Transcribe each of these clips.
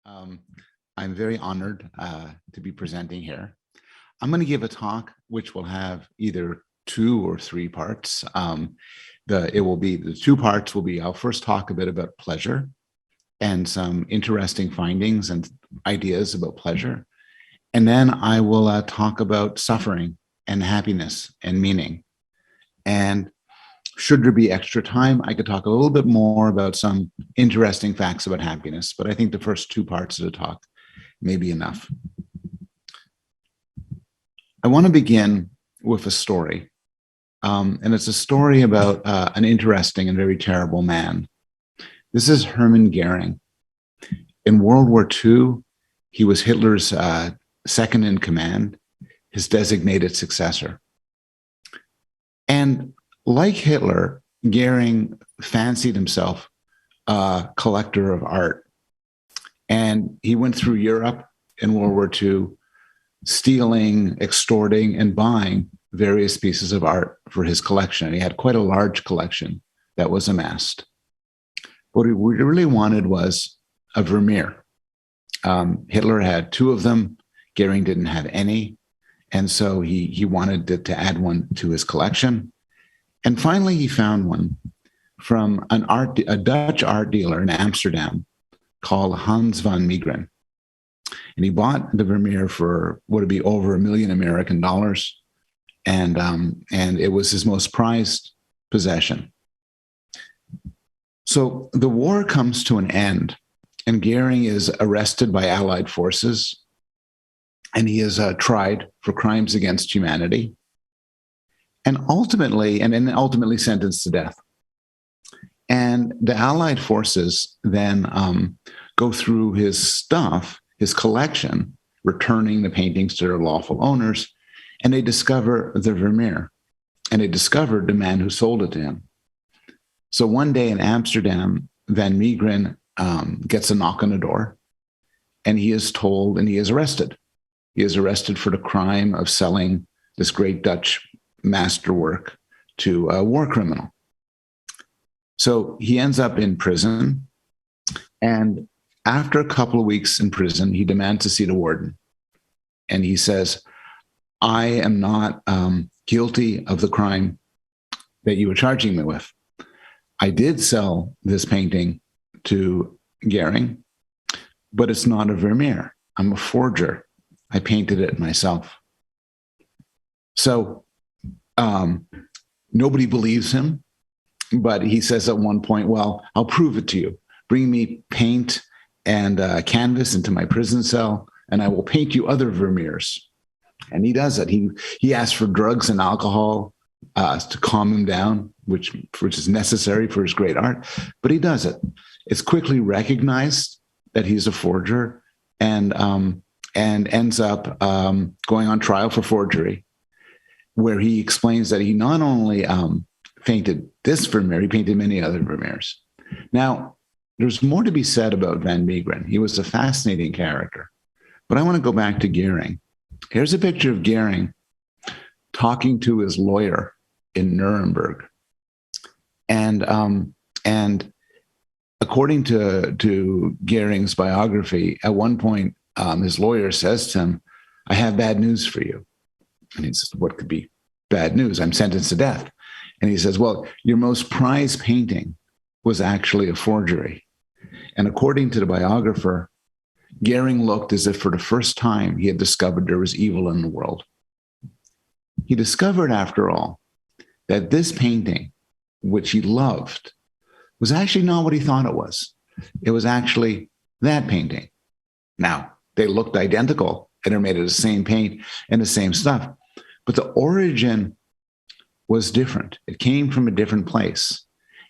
Um, I'm very honored to be presenting here. I'm going to give a talk which will have either 2 or 3 parts. The 2 parts will be, I'll first talk a bit about pleasure and some interesting findings and ideas about pleasure. And then I will talk about suffering and happiness and meaning. And should there be extra time, I could talk a little bit more about some interesting facts about happiness, but I think the first 2 parts of the talk may be enough. I want to begin with a story. And it's a story about an interesting and very terrible man. This is Hermann Goering. In World War II, he was Hitler's second in command, his designated successor. And like Hitler, Goering fancied himself a collector of art. And he went through Europe in World War II, stealing, extorting, and buying various pieces of art for his collection. He had quite a large collection that was amassed. What he really wanted was a Vermeer. Hitler had 2 of them. Goering didn't have any. And so he wanted to add one to his collection. And finally, he found one from a Dutch art dealer in Amsterdam called Hans van Meegeren. And he bought the Vermeer for what would be over $1 million American dollars. And it was his most prized possession. So the war comes to an end, and Goering is arrested by Allied forces, and he is tried for crimes against humanity, and ultimately sentenced to death. And the Allied forces then go through his stuff, his collection, returning the paintings to their lawful owners, and they discover the Vermeer, and they discovered the man who sold it to him. So one day in Amsterdam, Van Meegeren gets a knock on the door, and he is told, and he is arrested. He is arrested for the crime of selling this great Dutch masterwork to a war criminal. So he ends up in prison, and after a couple of weeks in prison, he demands to see the warden. And he says, I am not guilty of the crime that you were charging me with. I did sell this painting to Goering, but it's not a Vermeer. I'm a forger. I painted it myself. So nobody believes him, but he says at one point, well, I'll prove it to you. Bring me paint and canvas into my prison cell, and I will paint you other Vermeers. And he does it. He asks for drugs and alcohol to calm him down, which is necessary for his great art, but he does it. It's quickly recognized that he's a forger, and ends up going on trial for forgery, where he explains that he not only painted this Vermeer, he painted many other Vermeers. Now, there's more to be said about Van Meegeren. He was a fascinating character, but I want to go back to Goering. Here's a picture of Goering talking to his lawyer in Nuremberg. And according to Goering's biography, at one point, his lawyer says to him, I have bad news for you. And he says, what could be bad news? I'm sentenced to death. And he says, well, your most prized painting was actually a forgery. And according to the biographer, Goering looked as if for the first time he had discovered there was evil in the world. He discovered, after all, that this painting, which he loved, was actually not what he thought it was. It was actually that painting. Now, they looked identical, and they're made of the same paint and the same stuff, but the origin was different. It came from a different place,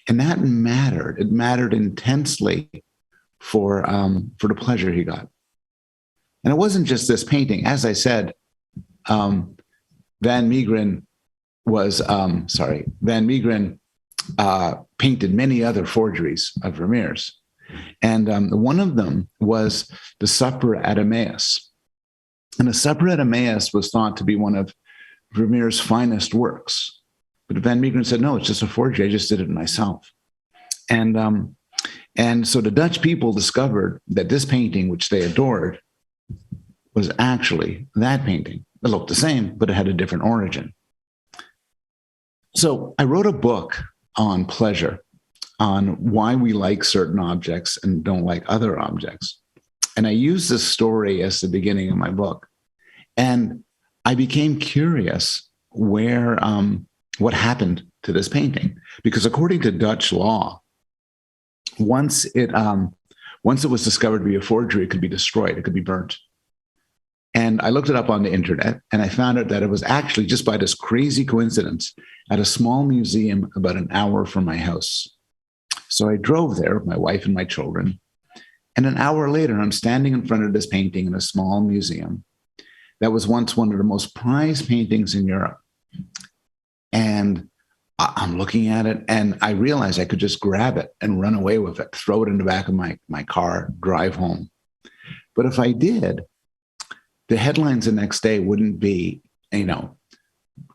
and that mattered. It mattered intensely for the pleasure he got. And it wasn't just this painting. As I said, Van Meegeren painted many other forgeries of Vermeers. And one of them was the Supper at Emmaus. And the Supper at Emmaus was thought to be one of Vermeer's finest works. But Van Meegeren said, no, it's just a forgery. I just did it myself. And And so the Dutch people discovered that this painting, which they adored, was actually that painting. It looked the same, but it had a different origin. So I wrote a book on pleasure, on why we like certain objects and don't like other objects. And I used this story as the beginning of my book. And I became curious what happened to this painting. Because according to Dutch law, once it was discovered to be a forgery, it could be destroyed, it could be burnt. And I looked it up on the internet, and I found out that it was actually, just by this crazy coincidence, at a small museum about an hour from my house. So I drove there with my wife and my children. And an hour later, I'm standing in front of this painting in a small museum that was once one of the most prized paintings in Europe. And I'm looking at it, and I realized I could just grab it and run away with it, throw it in the back of my car, drive home. But if I did, the headlines the next day wouldn't be,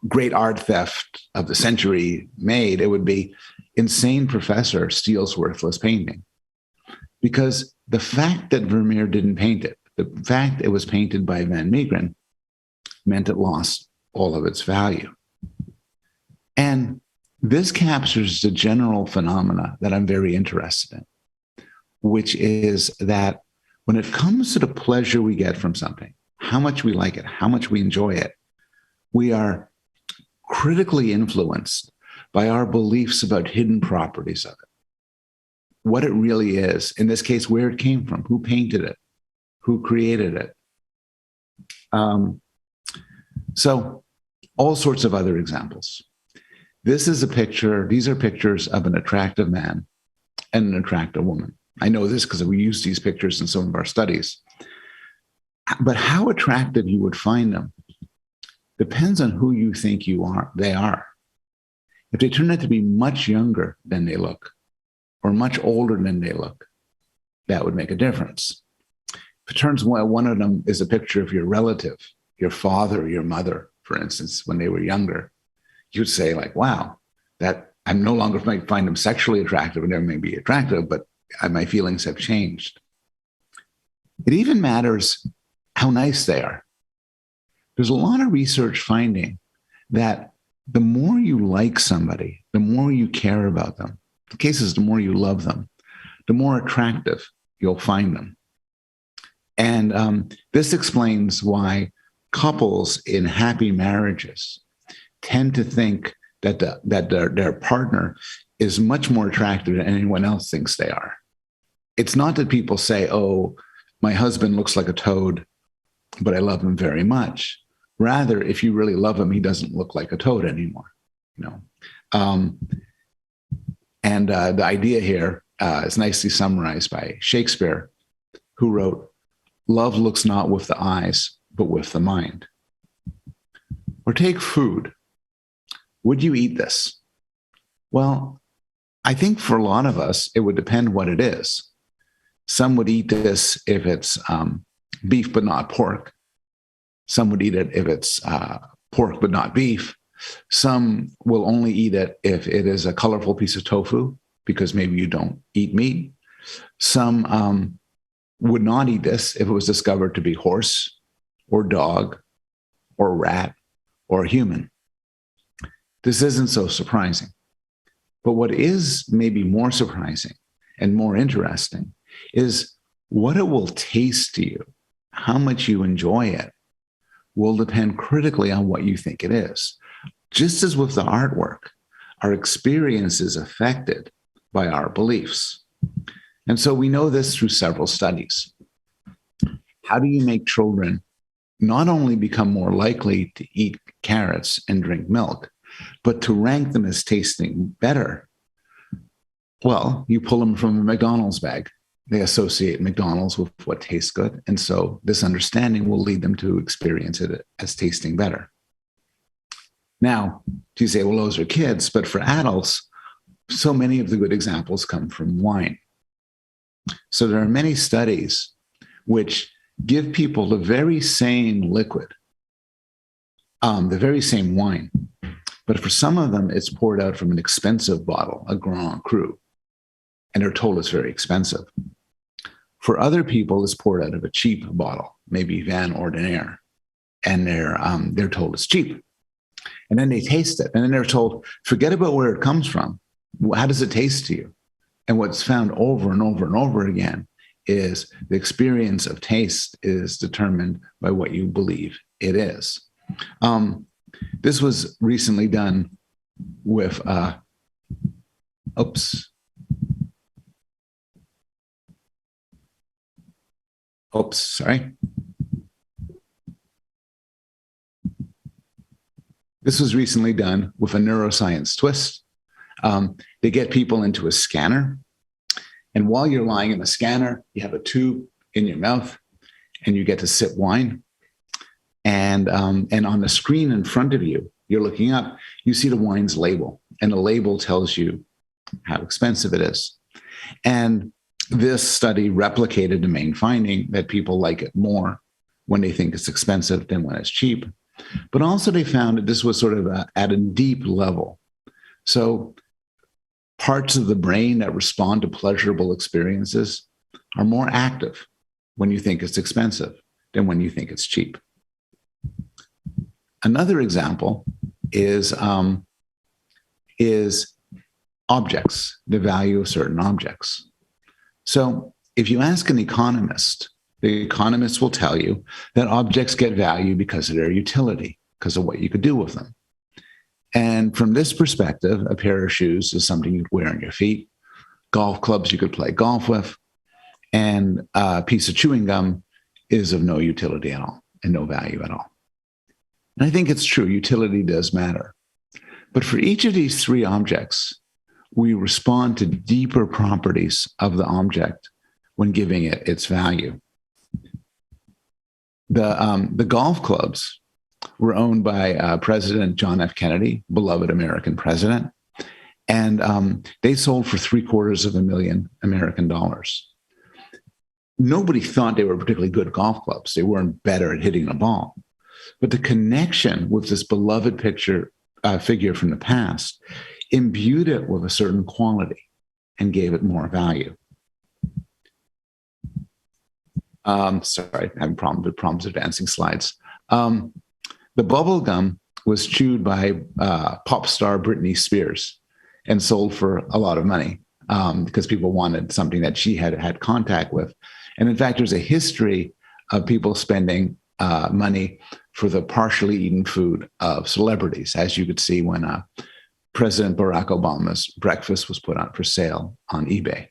great art theft of the century made. It would be insane professor steals worthless painting. Because the fact that Vermeer didn't paint it, the fact it was painted by Van Meegeren, meant it lost all of its value. And this captures the general phenomena that I'm very interested in, which is that when it comes to the pleasure we get from something, how much we like it, how much we enjoy it, we are critically influenced by our beliefs about hidden properties of it, what it really is, in this case, where it came from, who painted it, who created it. So all sorts of other examples. These are pictures of an attractive man and an attractive woman. I know this because we use these pictures in some of our studies. But how attractive you would find them depends on who you think they are. If they turn out to be much younger than they look, or much older than they look, that would make a difference. If it turns out one of them is a picture of your relative, your father or your mother, for instance, when they were younger, you'd say like, wow, that I'm no longer might find them sexually attractive, and they may be attractive, but my feelings have changed. It even matters how nice they are. There's a lot of research finding that the more you like somebody, the more you care about them, the case is the more you love them, the more attractive you'll find them. And this explains why couples in happy marriages tend to think that their partner is much more attractive than anyone else thinks they are. It's not that people say, oh, my husband looks like a toad, but I love him very much. Rather, if you really love him, he doesn't look like a toad anymore. The idea here is nicely summarized by Shakespeare, who wrote, "Love looks not with the eyes, but with the mind." Or take food. Would you eat this? Well, I think for a lot of us, it would depend what it is. Some would eat this if it's beef but not pork. Some would eat it if it's pork but not beef. Some will only eat it if it is a colorful piece of tofu, because maybe you don't eat meat. Some would not eat this if it was discovered to be horse or dog or rat or human. This isn't so surprising. But what is maybe more surprising and more interesting is what it will taste to you, how much you enjoy it, will depend critically on what you think it is. Just as with the artwork, our experience is affected by our beliefs. And so we know this through several studies. How do you make children not only become more likely to eat carrots and drink milk, but to rank them as tasting better? Well, you pull them from a McDonald's bag. They associate McDonald's with what tastes good. And so this understanding will lead them to experience it as tasting better. Now, you say, well, those are kids, but for adults, so many of the good examples come from wine. So there are many studies which give people the very same liquid, the very same wine, but for some of them, it's poured out from an expensive bottle, a Grand Cru. and they're told it's very expensive. For other people, it's poured out of a cheap bottle, maybe Van Ordinaire, and they're told it's cheap. And then they taste it, and then they're told, forget about where it comes from. How does it taste to you? And what's found over and over and over again is the experience of taste is determined by what you believe it is. This was recently done with, sorry. This was recently done with a neuroscience twist. They get people into a scanner, and while you're lying in the scanner, you have a tube in your mouth, and you get to sip wine. And on the screen in front of you, you're looking up, you see the wine's label, and the label tells you how expensive it is. And this study replicated the main finding that people like it more when they think it's expensive than when it's cheap. But also they found that this was sort of at a deep level. So parts of the brain that respond to pleasurable experiences are more active when you think it's expensive than when you think it's cheap. Another example is objects, the value of certain objects. So if you ask an economist, the economist will tell you that objects get value because of their utility, because of what you could do with them. And from this perspective, a pair of shoes is something you'd wear on your feet, golf clubs you could play golf with, and a piece of chewing gum is of no utility at all and no value at all. And I think it's true, utility does matter. But for each of these three objects, we respond to deeper properties of the object when giving it its value. The golf clubs were owned by President John F. Kennedy, beloved American president, and they sold for $750,000 American dollars. Nobody thought they were particularly good golf clubs. They weren't better at hitting the ball. But the connection with this beloved figure from the past imbued it with a certain quality and gave it more value. Sorry, I'm having problems advancing slides. The bubble gum was chewed by pop star Britney Spears and sold for a lot of money because people wanted something that she had contact with. And in fact, there's a history of people spending money for the partially eaten food of celebrities, as you could see when President Barack Obama's breakfast was put out for sale on eBay.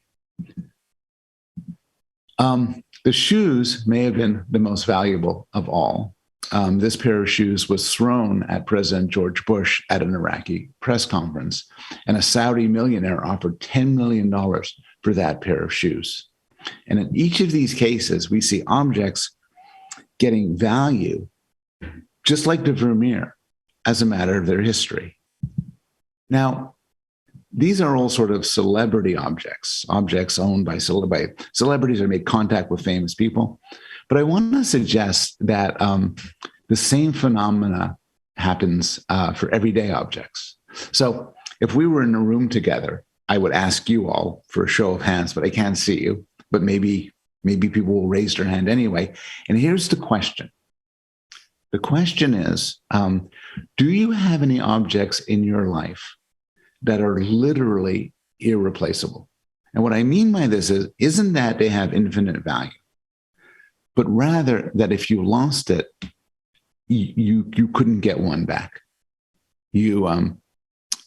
The shoes may have been the most valuable of all. This pair of shoes was thrown at President George Bush at an Iraqi press conference, and a Saudi millionaire offered $10 million for that pair of shoes. And in each of these cases, we see objects getting value, just like the Vermeer, as a matter of their history. Now, these are all sort of celebrity objects owned by celebrities that make contact with famous people. But I want to suggest that the same phenomena happens for everyday objects. So if we were in a room together, I would ask you all for a show of hands, but I can't see you. But maybe people will raise their hand anyway. And here's the question. The question is, do you have any objects in your life that are literally irreplaceable? And what I mean by this isn't that they have infinite value, but rather that if you lost it, you couldn't get one back. You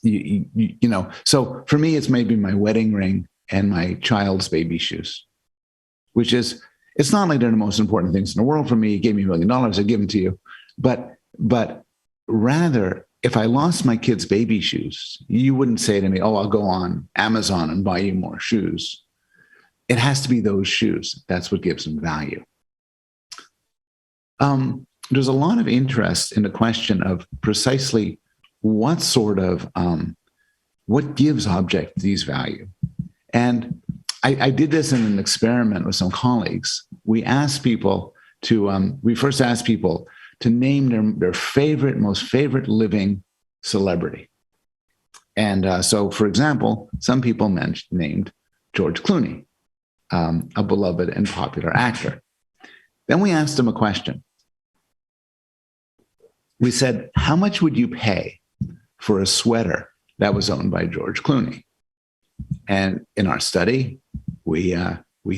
know, so for me, it's maybe my wedding ring and my child's baby shoes, which is, it's not like they're the most important things in the world for me. You gave me $1 million, I give them to you. But rather, if I lost my kid's baby shoes, you wouldn't say to me, oh, I'll go on Amazon and buy you more shoes. It has to be those shoes. That's what gives them value. There's a lot of interest in the question of precisely what sort of, what gives objects these value. And I did this in an experiment with some colleagues. We asked people to, we first asked people to name their favorite, most favorite living celebrity. And so, for example, some people named George Clooney, a beloved and popular actor. Then we asked him a question. We said, how much would you pay for a sweater that was owned by George Clooney? And in our study, we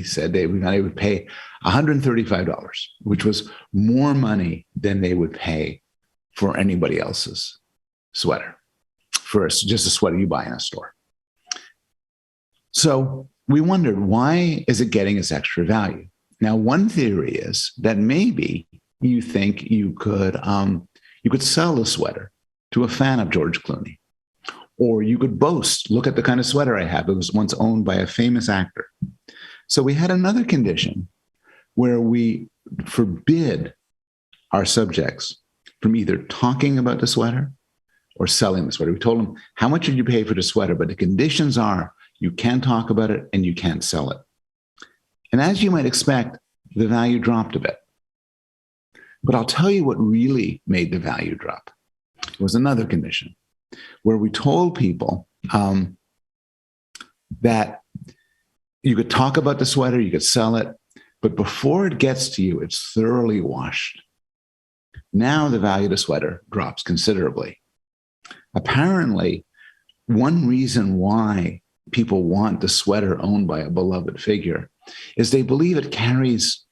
said they would pay $135, which was more money than they would pay for anybody else's sweater, for just a sweater you buy in a store. So we wondered, why is it getting its extra value? Now, one theory is that maybe you think you could sell a sweater to a fan of George Clooney, or you could boast, look at the kind of sweater I have. It was once owned by a famous actor. So we had another condition where we forbid our subjects from either talking about the sweater or selling the sweater. We told them, how much would you pay for the sweater? But the conditions are, you can't talk about it and you can't sell it. And as you might expect, the value dropped a bit. But I'll tell you what really made the value drop. It was another condition where we told people that you could talk about the sweater, you could sell it, but before it gets to you, it's thoroughly washed. Now the value of the sweater drops considerably. Apparently, one reason why people want the sweater owned by a beloved figure is they believe it carries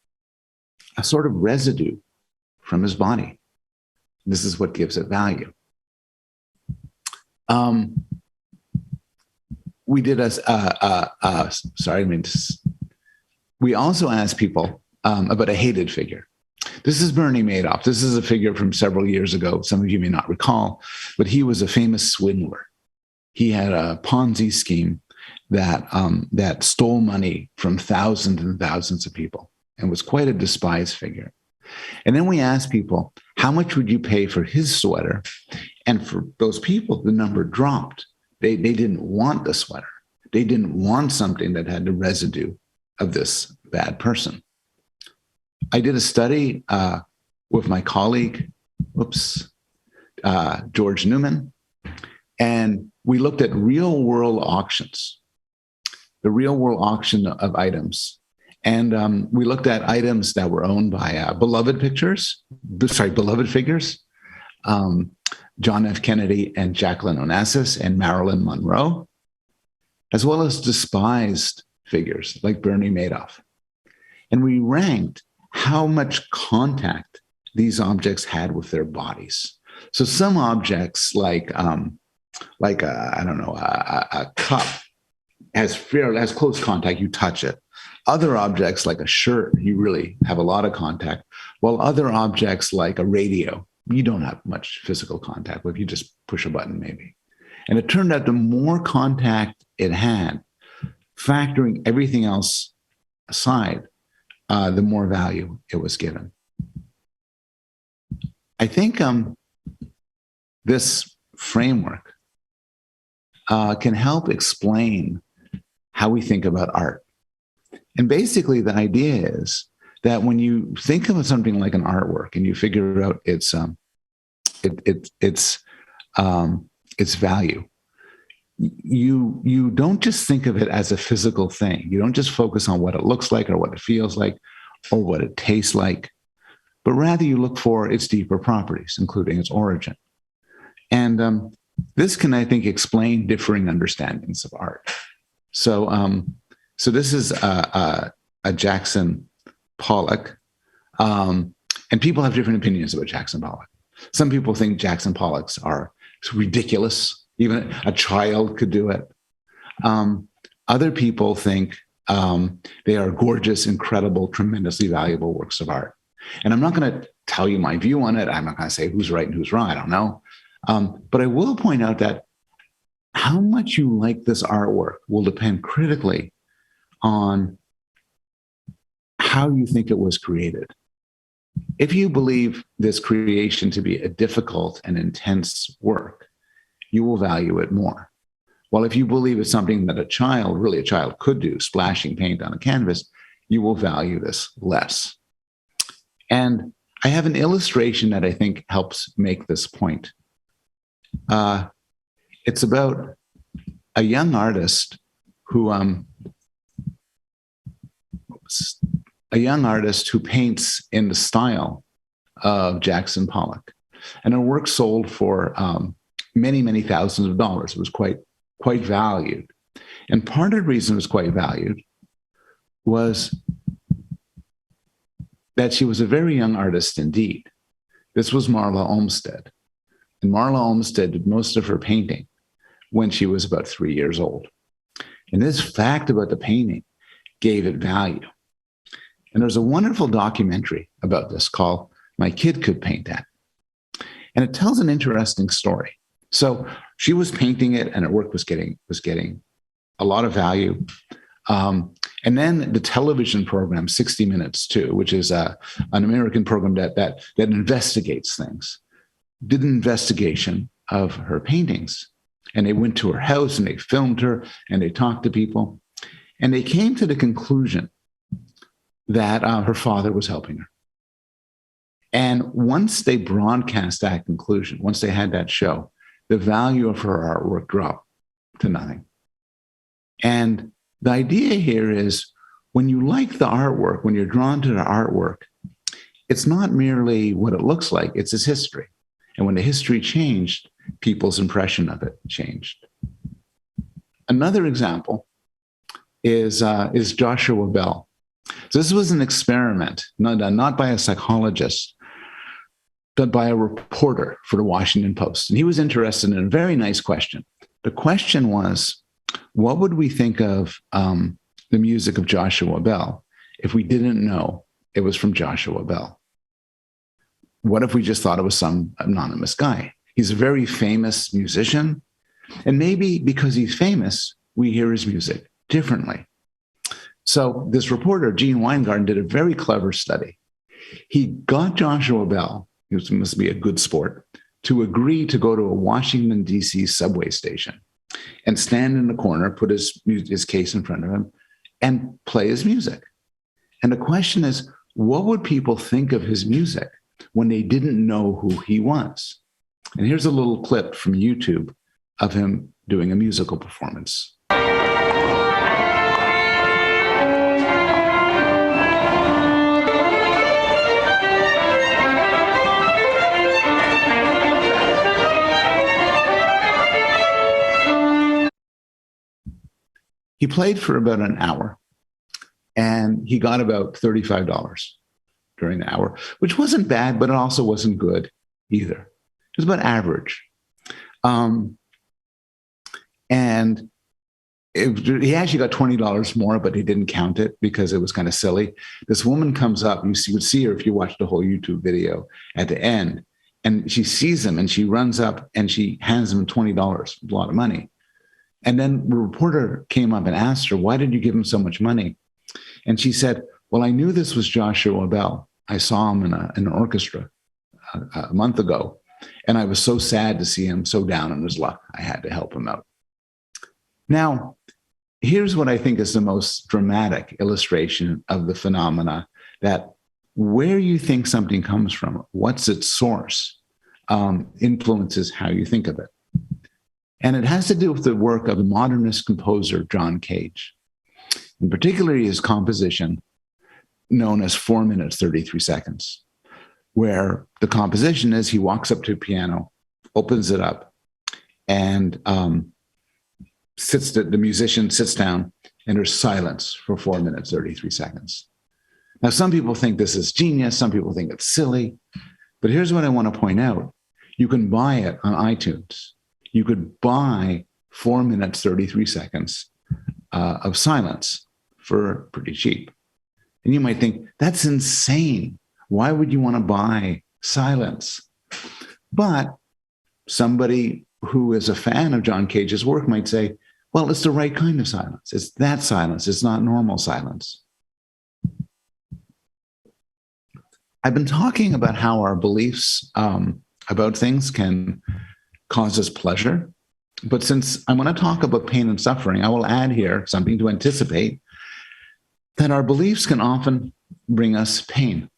a sort of residue from his body. This is what gives it value. We did we also asked people about a hated figure. This is Bernie Madoff. This is a figure from several years ago. Some of you may not recall, but he was a famous swindler. He had a Ponzi scheme that stole money from thousands and thousands of people and was quite a despised figure. And then we asked people, how much would you pay for his sweater? And for those people, the number dropped. They didn't want the sweater. They didn't want something that had the residue of this bad person. I did a study with my colleague, George Newman, and we looked at real-world auctions, the real-world auction of items. And we looked at items that were owned by beloved figures, John F. Kennedy and Jacqueline Onassis and Marilyn Monroe, as well as despised figures like Bernie Madoff. And we ranked how much contact these objects had with their bodies. So some objects like a cup has close contact, you touch it. Other objects like a shirt, you really have a lot of contact, while other objects like a radio, you don't have much physical contact with, you just push a button maybe. And it turned out the more contact it had, factoring everything else aside, the more value it was given. I think this framework can help explain how we think about art. And basically the idea is that when you think of something like an artwork and you figure out its value, you don't just think of it as a physical thing. You don't just focus on what it looks like or what it feels like or what it tastes like, but rather you look for its deeper properties, including its origin. And this can, I think, explain differing understandings of art. So this is a Jackson Pollock, and people have different opinions about Jackson Pollock. Some people think Jackson Pollocks are ridiculous. Even a child could do it. Other people think they are gorgeous, incredible, tremendously valuable works of art. And I'm not going to tell you my view on it. I'm not going to say who's right and who's wrong. I don't know. But I will point out that how much you like this artwork will depend critically on how you think it was created. If you believe this creation to be a difficult and intense work, you will value it more. While if you believe it's something that a child could do, splashing paint on a canvas, you will value this less. And I have an illustration that I think helps make this point. It's about a young artist who a young artist who paints in the style of Jackson Pollock. And her work sold for many, many thousands of dollars. It was quite valued. And part of the reason it was quite valued was that she was a very young artist indeed. This was Marla Olmsted. And Marla Olmsted did most of her painting when she was about 3 years old. And this fact about the painting gave it value. And there's a wonderful documentary about this called My Kid Could Paint That. And it tells an interesting story. So she was painting it and her work was getting a lot of value. And then the television program, 60 Minutes too, which is an American program that investigates things, did an investigation of her paintings. And they went to her house and they filmed her and they talked to people. And they came to the conclusion that her father was helping her. And once they broadcast that conclusion, once they had that show, the value of her artwork dropped to nothing. And the idea here is when you like the artwork, when you're drawn to the artwork, it's not merely what it looks like, it's its history. And when the history changed, people's impression of it changed. Another example is Joshua Bell. So this was an experiment, not by a psychologist, but by a reporter for the Washington Post. And he was interested in a very nice question. The question was, what would we think of the music of Joshua Bell if we didn't know it was from Joshua Bell? What if we just thought it was some anonymous guy? He's a very famous musician. And maybe because he's famous, we hear his music differently. So this reporter, Gene Weingarten, did a very clever study. He got Joshua Bell, who must be a good sport, to agree to go to a Washington, D.C. subway station and stand in the corner, put his case in front of him, and play his music. And the question is, what would people think of his music when they didn't know who he was? And here's a little clip from YouTube of him doing a musical performance. He played for about an hour and he got about $35 during the hour, which wasn't bad, but it also wasn't good either. It was about average. And he actually got $20 more, but he didn't count it because it was kind of silly. This woman comes up, you would see her if you watched the whole YouTube video at the end, and she sees him and she runs up and she hands him $20, a lot of money. And then the reporter came up and asked her, why did you give him so much money? And she said, well, I knew this was Joshua Bell. I saw him in an orchestra a month ago, and I was so sad to see him so down on his luck. I had to help him out. Now, here's what I think is the most dramatic illustration of the phenomena, that where you think something comes from, what's its source, influences how you think of it. And it has to do with the work of the modernist composer, John Cage, and particularly his composition known as 4 minutes, 33 seconds, where the composition is he walks up to a piano, opens it up, and the musician sits down, and there's silence for 4 minutes, 33 seconds. Now, some people think this is genius. Some people think it's silly. But here's what I want to point out. You can buy it on iTunes. You could buy 4 minutes, 33 seconds of silence for pretty cheap. And you might think, that's insane. Why would you want to buy silence? But somebody who is a fan of John Cage's work might say, well, it's the right kind of silence. It's that silence. It's not normal silence. I've been talking about how our beliefs about things can cause us pleasure. But since I want to talk about pain and suffering, I will add here something to anticipate, that our beliefs can often bring us pain,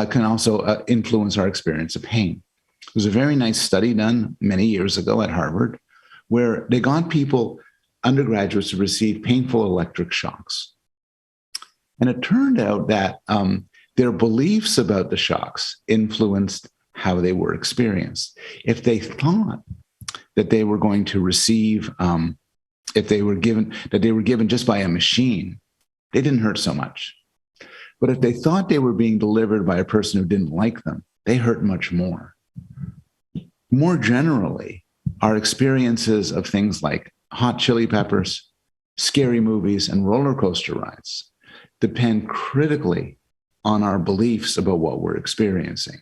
can also influence our experience of pain. There was a very nice study done many years ago at Harvard where they got people, undergraduates, to receive painful electric shocks. And it turned out that their beliefs about the shocks influenced how they were experienced. If they thought that they were going to receive, if they were given just by a machine, they didn't hurt so much. But if they thought they were being delivered by a person who didn't like them, they hurt much more. More generally, our experiences of things like hot chili peppers, scary movies, and roller coaster rides depend critically on our beliefs about what we're experiencing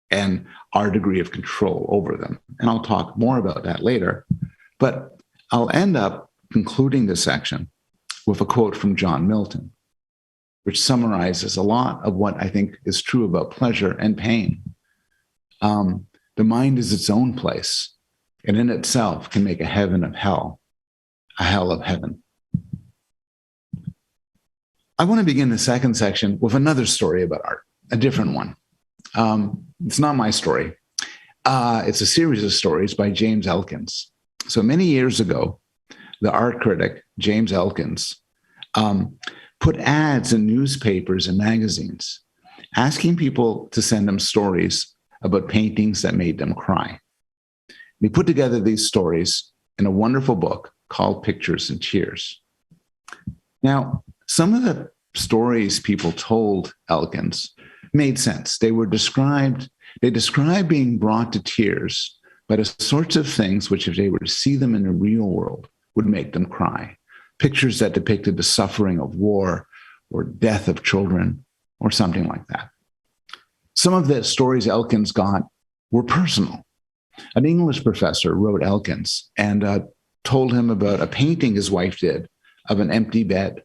and our degree of control over them. And I'll talk more about that later. But I'll end up concluding this section with a quote from John Milton, which summarizes a lot of what I think is true about pleasure and pain. The mind is its own place, and in itself can make a heaven of hell, a hell of heaven. I want to begin the second section with another story about art, a different one. It's not my story. It's a series of stories by James Elkins. So many years ago, the art critic, James Elkins, put ads in newspapers and magazines, asking people to send them stories about paintings that made them cry. He put together these stories in a wonderful book called Pictures and Tears. Now, some of the stories people told Elkins made sense. They described being brought to tears by the sorts of things which, if they were to see them in the real world, would make them cry. Pictures that depicted the suffering of war or death of children or something like that. Some of the stories Elkins got were personal. An English professor wrote Elkins and told him about a painting his wife did of an empty bed.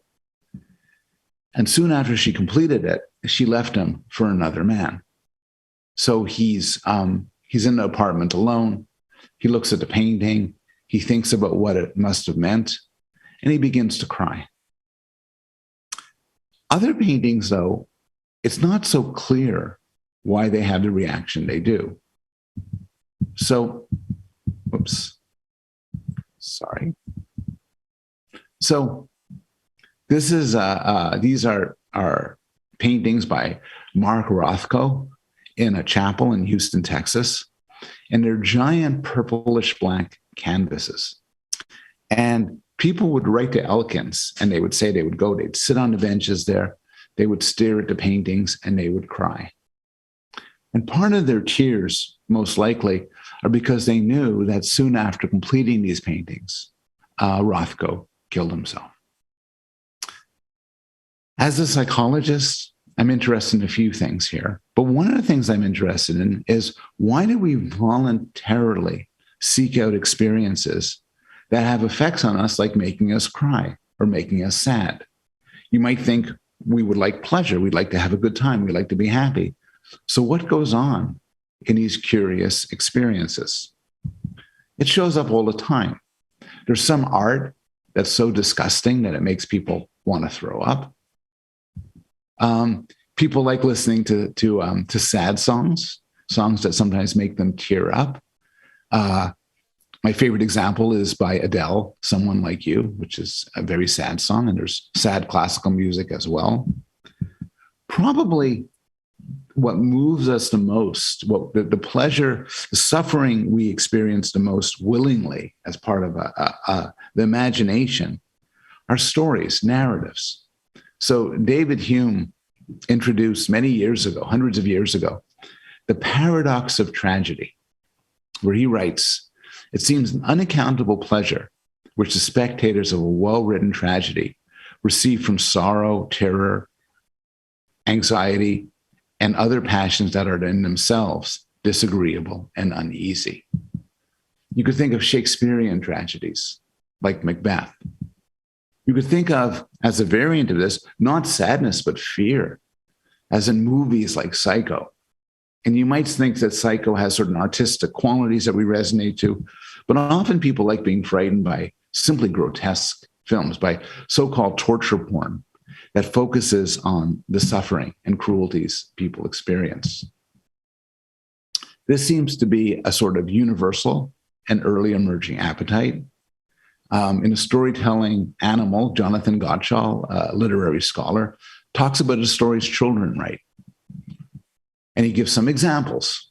And soon after she completed it, she left him for another man. So he's in the apartment alone. He looks at the painting. He thinks about what it must have meant, and he begins to cry. Other paintings, though, it's not so clear why they have the reaction they do. So, sorry. So this is these are paintings by Mark Rothko in a chapel in Houston, Texas, and they're giant purplish black canvases. And people would write to Elkins, and they would say they'd sit on the benches there, they would stare at the paintings, and they would cry. And part of their tears, most likely, are because they knew that soon after completing these paintings, Rothko killed himself. As a psychologist, I'm interested in a few things here. But one of the things I'm interested in is, why do we voluntarily seek out experiences that have effects on us, like making us cry or making us sad? You might think we would like pleasure. We'd like to have a good time. We'd like to be happy. So what goes on in these curious experiences? It shows up all the time. There's some art that's so disgusting that it makes people want to throw up. People like listening to sad songs that sometimes make them tear up. My favorite example is by Adele, Someone Like You, which is a very sad song, and there's sad classical music as well. Probably what moves us the most, what the pleasure, the suffering we experience the most willingly as part of the imagination, are stories, narratives. So David Hume introduced many years ago, hundreds of years ago, the paradox of tragedy, where he writes, "It seems an unaccountable pleasure which the spectators of a well-written tragedy receive from sorrow, terror, anxiety, and other passions that are in themselves disagreeable and uneasy." You could think of Shakespearean tragedies like Macbeth. You could think of, as a variant of this, not sadness, but fear, as in movies like Psycho. And you might think that Psycho has certain artistic qualities that we resonate to, but often people like being frightened by simply grotesque films, by so-called torture porn that focuses on the suffering and cruelties people experience. This seems to be a sort of universal and early emerging appetite. in a storytelling animal, Jonathan Gottschall, a literary scholar, talks about the stories children write. And he gives some examples.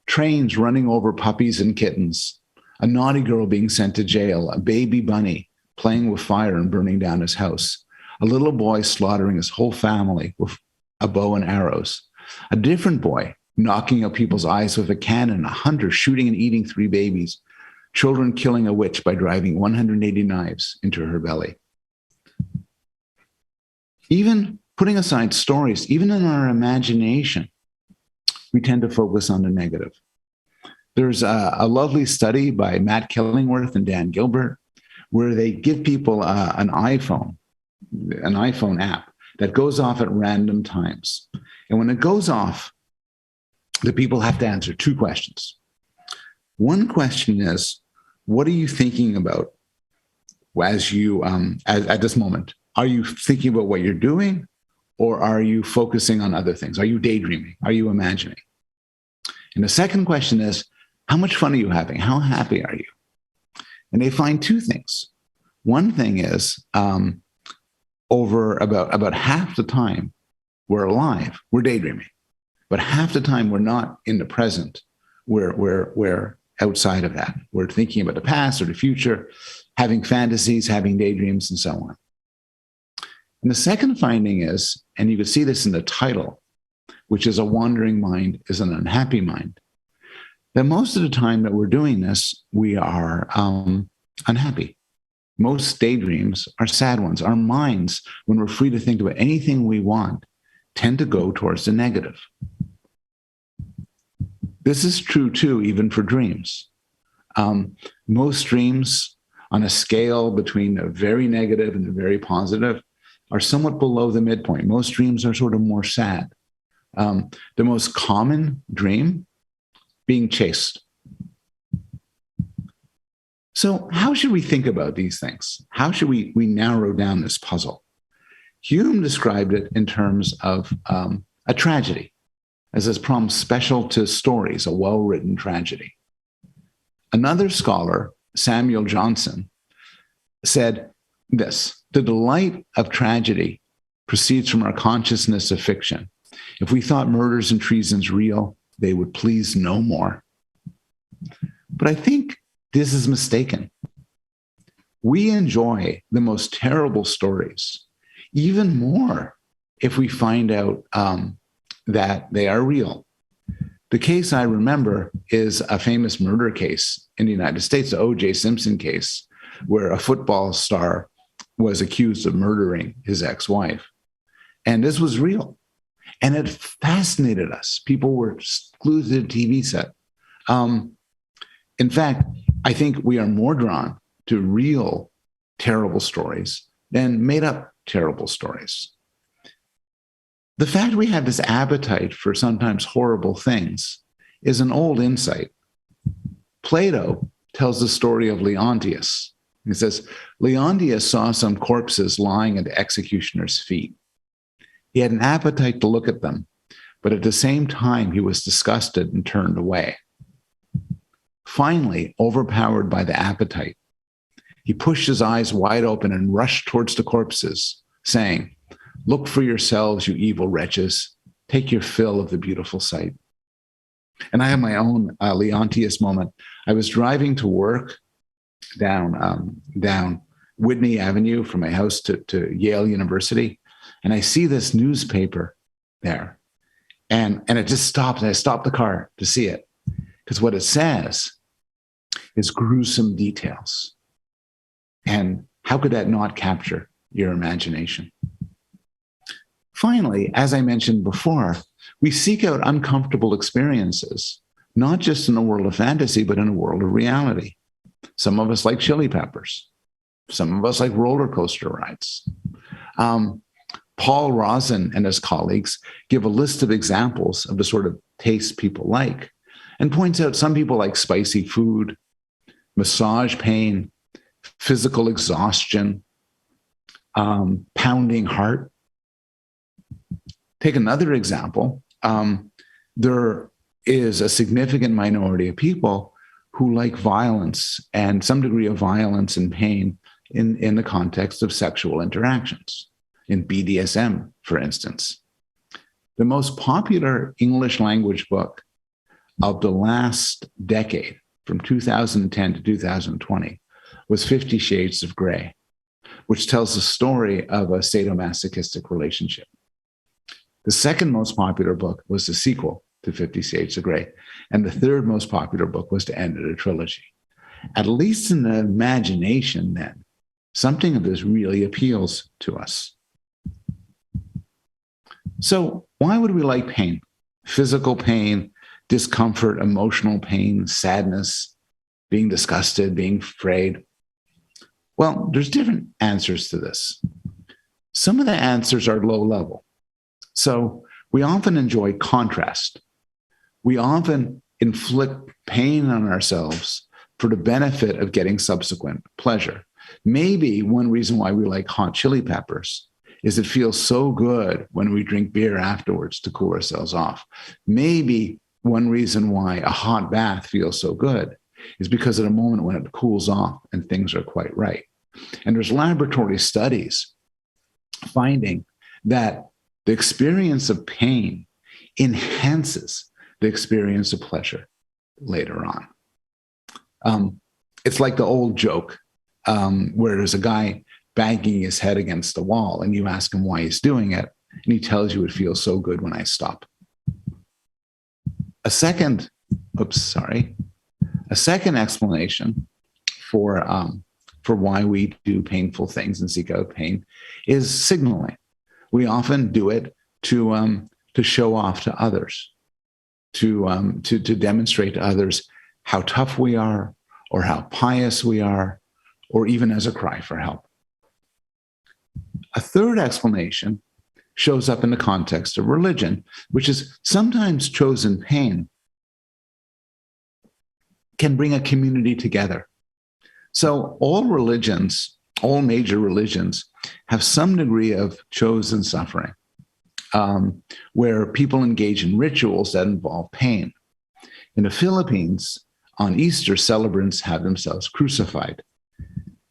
Trains running over puppies and kittens, a naughty girl being sent to jail, a baby bunny playing with fire and burning down his house, a little boy slaughtering his whole family with a bow and arrows, a different boy knocking out people's eyes with a cannon, a hunter shooting and eating 3 babies, children killing a witch by driving 180 knives into her belly. Even putting aside stories, even in our imagination, we tend to focus on the negative. There's a lovely study by Matt Killingworth and Dan Gilbert where they give people an iPhone app that goes off at random times. And when it goes off, the people have to answer 2 questions. One question is, what are you thinking about as you at this moment? Are you thinking about what you're doing, or are you focusing on other things? Are you daydreaming? Are you imagining? And the second question is, how much fun are you having? How happy are you? And they find 2 things. One thing is, over about half the time we're alive, we're daydreaming. But half the time we're not in the present. We're outside of that. We're thinking about the past or the future, having fantasies, having daydreams, and so on. And the second finding is, and you can see this in the title, which is a wandering mind is an unhappy mind, that most of the time that we're doing this, we are unhappy. Most daydreams are sad ones. Our minds, when we're free to think about anything we want, tend to go towards the negative. This is true too, even for dreams. Most dreams on a scale between the very negative and the very positive are somewhat below the midpoint. Most dreams are sort of more sad. The most common dream, being chased. So how should we think about these things? How should we narrow down this puzzle? Hume described it in terms of a tragedy, as this problem special to stories, a well-written tragedy. Another scholar, Samuel Johnson, said this: the delight of tragedy proceeds from our consciousness of fiction. If we thought murders and treasons real, they would please no more. But I think this is mistaken. We enjoy the most terrible stories even more if we find out that they are real. The case I remember is a famous murder case in the United States, the O.J. Simpson case, where a football star was accused of murdering his ex-wife. And this was real. And it fascinated us. People were glued to the TV set. In fact, I think we are more drawn to real terrible stories than made up terrible stories. The fact we have this appetite for sometimes horrible things is an old insight. Plato tells the story of Leontius. He says, Leontius saw some corpses lying at the executioner's feet. He had an appetite to look at them, but at the same time, he was disgusted and turned away. Finally, overpowered by the appetite, he pushed his eyes wide open and rushed towards the corpses, saying, "Look for yourselves, you evil wretches. Take your fill of the beautiful sight." And I have my own Leontius moment. I was driving to work down Whitney Avenue from my house to Yale University, and I see this newspaper there. And it just stopped, and I stopped the car to see it. Because what it says is gruesome details. And how could that not capture your imagination? Finally, as I mentioned before, we seek out uncomfortable experiences, not just in a world of fantasy, but in a world of reality. Some of us like chili peppers. Some of us like roller coaster rides. Paul Rosen and his colleagues give a list of examples of the sort of tastes people like, and points out some people like spicy food, massage pain, physical exhaustion, pounding heart. Take another example. There is a significant minority of people who like violence and some degree of violence and pain in the context of sexual interactions, in BDSM, for instance. The most popular English language book of the last decade, from 2010 to 2020, was 50 Shades of Grey, which tells the story of a sadomasochistic relationship. The second most popular book was the sequel to 50 Shades of Grey, and the third most popular book was to end a trilogy. At least in the imagination, then, something of this really appeals to us. So why would we like pain? Physical pain, discomfort, emotional pain, sadness, being disgusted, being afraid. Well, there's different answers to this. Some of the answers are low level. So we often enjoy contrast. We often inflict pain on ourselves for the benefit of getting subsequent pleasure. Maybe one reason why we like hot chili peppers is it feels so good when we drink beer afterwards to cool ourselves off. Maybe one reason why a hot bath feels so good is because at a moment when it cools off and things are quite right. And there's laboratory studies finding that the experience of pain enhances the experience of pleasure later on. It's like the old joke where there's a guy banging his head against the wall and you ask him why he's doing it, and he tells you it feels so good when I stop. A second explanation for why we do painful things and seek out pain is signaling. We often do it to show off to others, to demonstrate to others how tough we are, or how pious we are, or even as a cry for help. A third explanation shows up in the context of religion, which is sometimes chosen pain can bring a community together. So all religions, all major religions, have some degree of chosen suffering, where people engage in rituals that involve pain. In the Philippines, on Easter, celebrants have themselves crucified.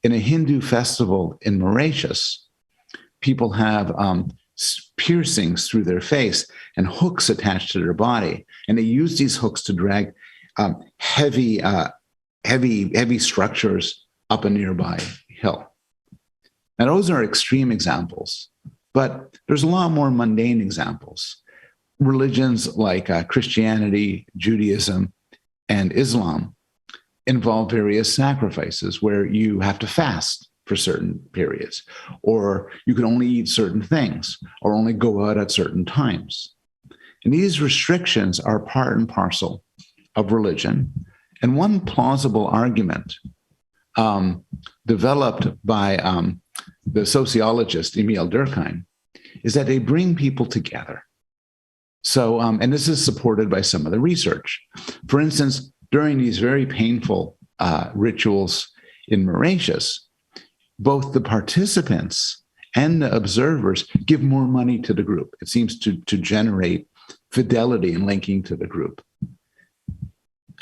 In a Hindu festival in Mauritius, people have piercings through their face and hooks attached to their body, and they use these hooks to drag heavy structures up a nearby hill. Now, those are extreme examples, but there's a lot more mundane examples. Religions like Christianity, Judaism, and Islam involve various sacrifices where you have to fast for certain periods, or you can only eat certain things, or only go out at certain times. And these restrictions are part and parcel of religion. And one plausible argument developed by the sociologist Emile Durkheim is that they bring people together. So, and this is supported by some of the research. For instance, during these very painful rituals in Mauritius, both the participants and the observers give more money to the group. It seems to generate fidelity and linking to the group.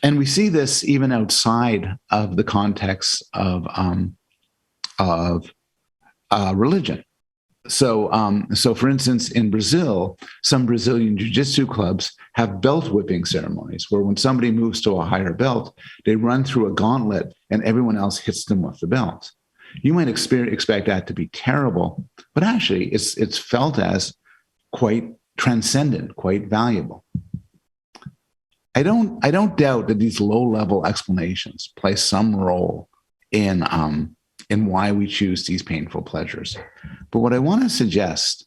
And we see this even outside of the context of religion. So for instance, in Brazil, some Brazilian jiu-jitsu clubs have belt whipping ceremonies where when somebody moves to a higher belt, they run through a gauntlet and everyone else hits them with the belt. You might expect that to be terrible, but actually it's felt as quite transcendent, quite valuable. I don't doubt that these low-level explanations play some role in why we choose these painful pleasures. But what I want to suggest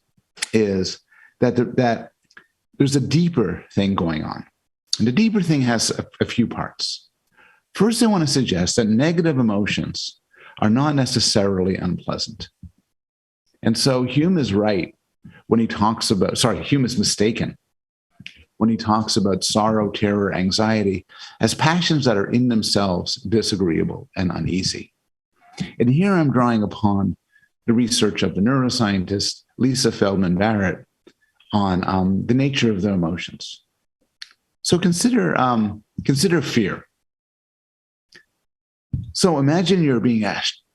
is that there's a deeper thing going on. And the deeper thing has a few parts. First, I want to suggest that negative emotions are not necessarily unpleasant. And so Hume is right when he talks about, Hume is mistaken when he talks about sorrow, terror, anxiety as passions that are in themselves disagreeable and uneasy. And here I'm drawing upon the research of the neuroscientist Lisa Feldman Barrett on the nature of the emotions. So consider fear. So imagine you're being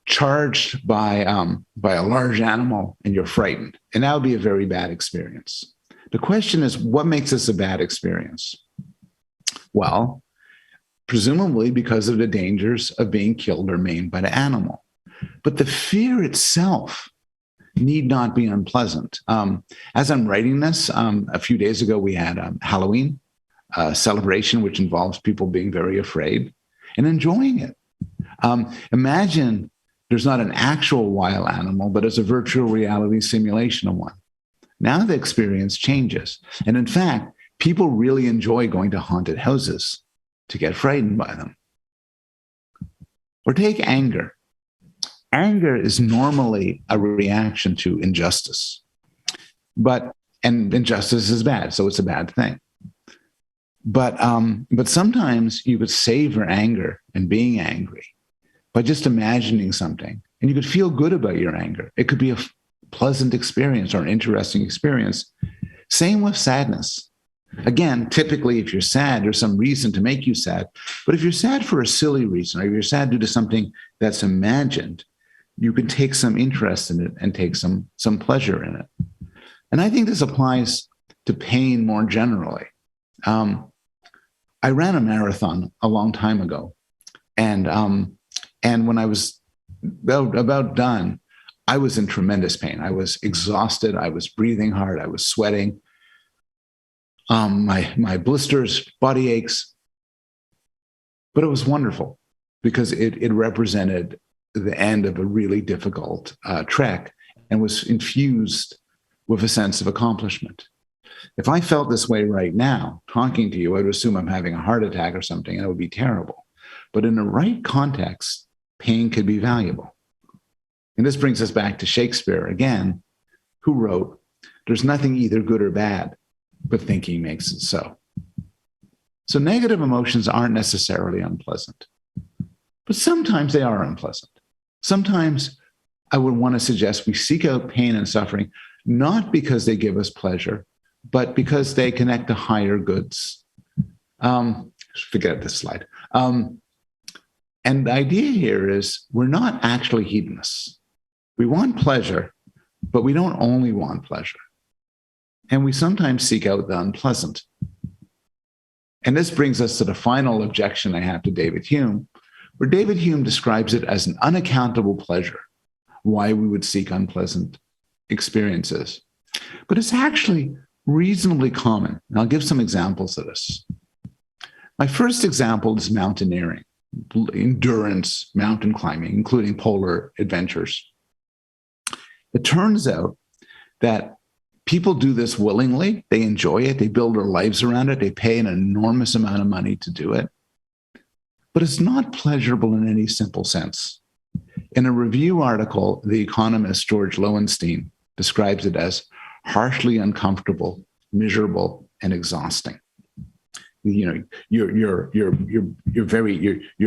charged by a large animal and you're frightened, and that would be a very bad experience. The question is, what makes this a bad experience? Well, presumably because of the dangers of being killed or maimed by the animal. But the fear itself need not be unpleasant. As I'm writing this, a few days ago, we had Halloween celebration, which involves people being very afraid and enjoying it. Imagine there's not an actual wild animal, but it's a virtual reality simulation of one. Now the experience changes. And in fact, people really enjoy going to haunted houses to get frightened by them. Or take anger. Anger is normally a reaction to injustice. And injustice is bad, so it's a bad thing. But sometimes you could savor anger and being angry by just imagining something, and you could feel good about your anger. It could be a pleasant experience or an interesting experience. Same with sadness. Again, typically, if you're sad, there's some reason to make you sad. But if you're sad for a silly reason, or if you're sad due to something that's imagined, you can take some interest in it and take some pleasure in it. And I think this applies to pain more generally. I ran a marathon a long time ago, and when I was about done, I was in tremendous pain. I was exhausted. I was breathing hard. I was sweating. My blisters, body aches. But it was wonderful because it represented the end of a really difficult trek and was infused with a sense of accomplishment. If I felt this way right now, talking to you, I would assume I'm having a heart attack or something, and it would be terrible. But in the right context, pain could be valuable. And this brings us back to Shakespeare again, who wrote, "There's nothing either good or bad, but thinking makes it so." So negative emotions aren't necessarily unpleasant, but sometimes they are unpleasant. Sometimes I would want to suggest we seek out pain and suffering, not because they give us pleasure, but because they connect to higher goods. Forget this slide. And the idea here is we're not actually hedonists. We want pleasure, but we don't only want pleasure. And we sometimes seek out the unpleasant. And this brings us to the final objection I have to David Hume, where David Hume describes it as an unaccountable pleasure, why we would seek unpleasant experiences. But it's actually reasonably common. And I'll give some examples of this. My first example is mountaineering, endurance, mountain climbing, including polar adventures. It turns out that people do this willingly. They enjoy it. They build their lives around it. They pay an enormous amount of money to do it. But it's not pleasurable in any simple sense. In a review article, the economist George Lowenstein describes it as harshly uncomfortable, miserable, and exhausting. You know, you're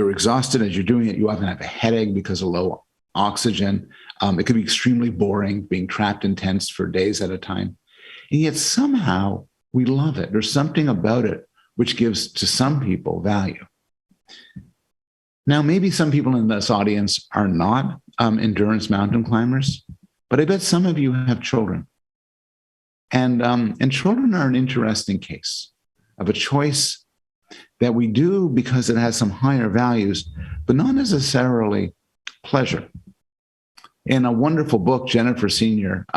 exhausted as you're doing it. You often have a headache because of low oxygen. It could be extremely boring, being trapped in tents for days at a time. And yet somehow we love it. There's something about it which gives to some people value. Now, maybe some people in this audience are not endurance mountain climbers, but I bet some of you have children. And children are an interesting case of a choice that we do because it has some higher values, but not necessarily pleasure. In a wonderful book, Jennifer Senior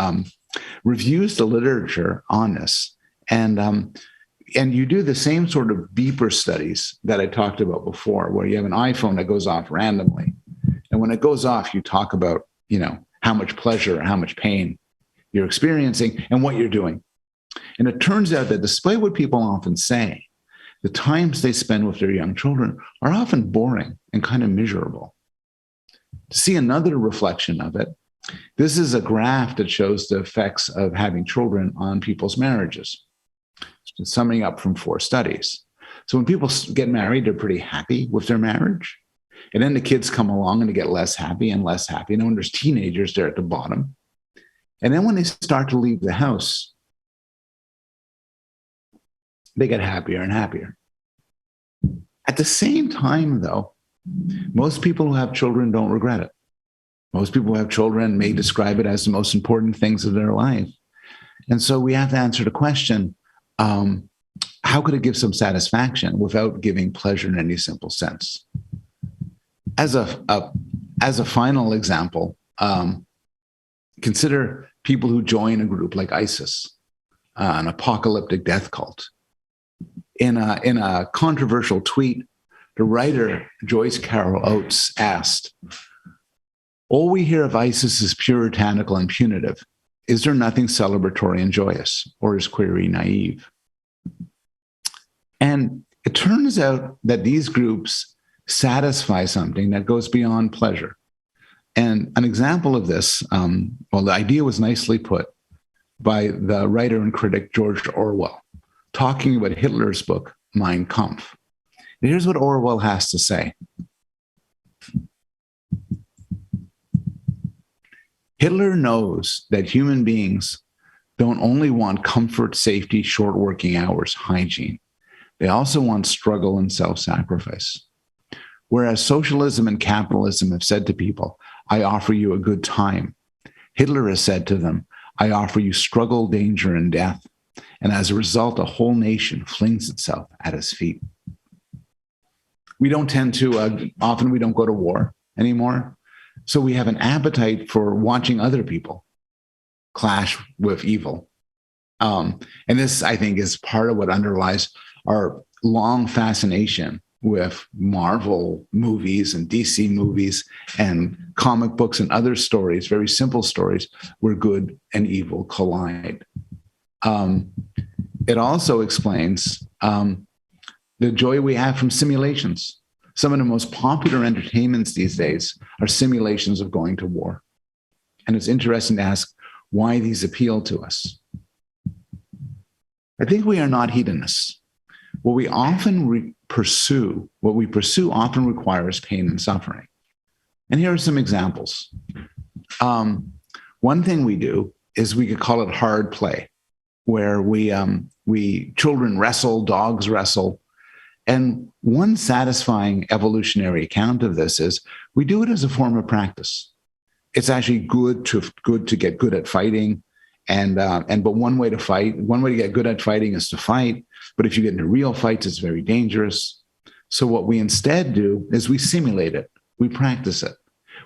reviews the literature on this. And you do the same sort of beeper studies that I talked about before, where you have an iPhone that goes off randomly. And when it goes off, you talk about, how much pleasure or how much pain you're experiencing and what you're doing. And it turns out that despite what people often say, the times they spend with their young children are often boring and kind of miserable. To see another reflection of it, this is a graph that shows the effects of having children on people's marriages. Summing up from 4 studies. So when people get married, they're pretty happy with their marriage. And then the kids come along and they get less happy and less happy. And then when there's teenagers, they're at the bottom. And then when they start to leave the house, they get happier and happier. At the same time, though, Most people who have children don't regret it. Most people who have children may describe it as the most important things of their life. And so we have to answer the question, how could it give some satisfaction without giving pleasure in any simple sense? As a final example, consider people who join a group like ISIS, an apocalyptic death cult. In a controversial tweet, the writer Joyce Carol Oates asked, "All we hear of ISIS is puritanical and punitive. Is there nothing celebratory and joyous, or is query naive?" And it turns out that these groups satisfy something that goes beyond pleasure. And an example of this, the idea was nicely put by the writer and critic George Orwell, talking about Hitler's book, Mein Kampf. And here's what Orwell has to say. Hitler knows that human beings don't only want comfort, safety, short working hours, hygiene. They also want struggle and self-sacrifice. Whereas socialism and capitalism have said to people, "I offer you a good time," Hitler has said to them, "I offer you struggle, danger, and death." And as a result, a whole nation flings itself at his feet. We don't tend to, often we don't go to war anymore. So we have an appetite for watching other people clash with evil. And this, I think, is part of what underlies our long fascination with Marvel movies and DC movies and comic books and other stories, very simple stories, where good and evil collide. It also explains the joy we have from simulations. Some of the most popular entertainments these days are simulations of going to war. And it's interesting to ask why these appeal to us. I think we are not hedonists. What we pursue often requires pain and suffering. And here are some examples. One thing we do is we could call it hard play, where children wrestle, dogs wrestle. And one satisfying evolutionary account of this is we do it as a form of practice. It's actually good to get good at fighting. But one way to get good at fighting is to fight. But if you get into real fights, it's very dangerous. So what we instead do is we simulate it. We practice it.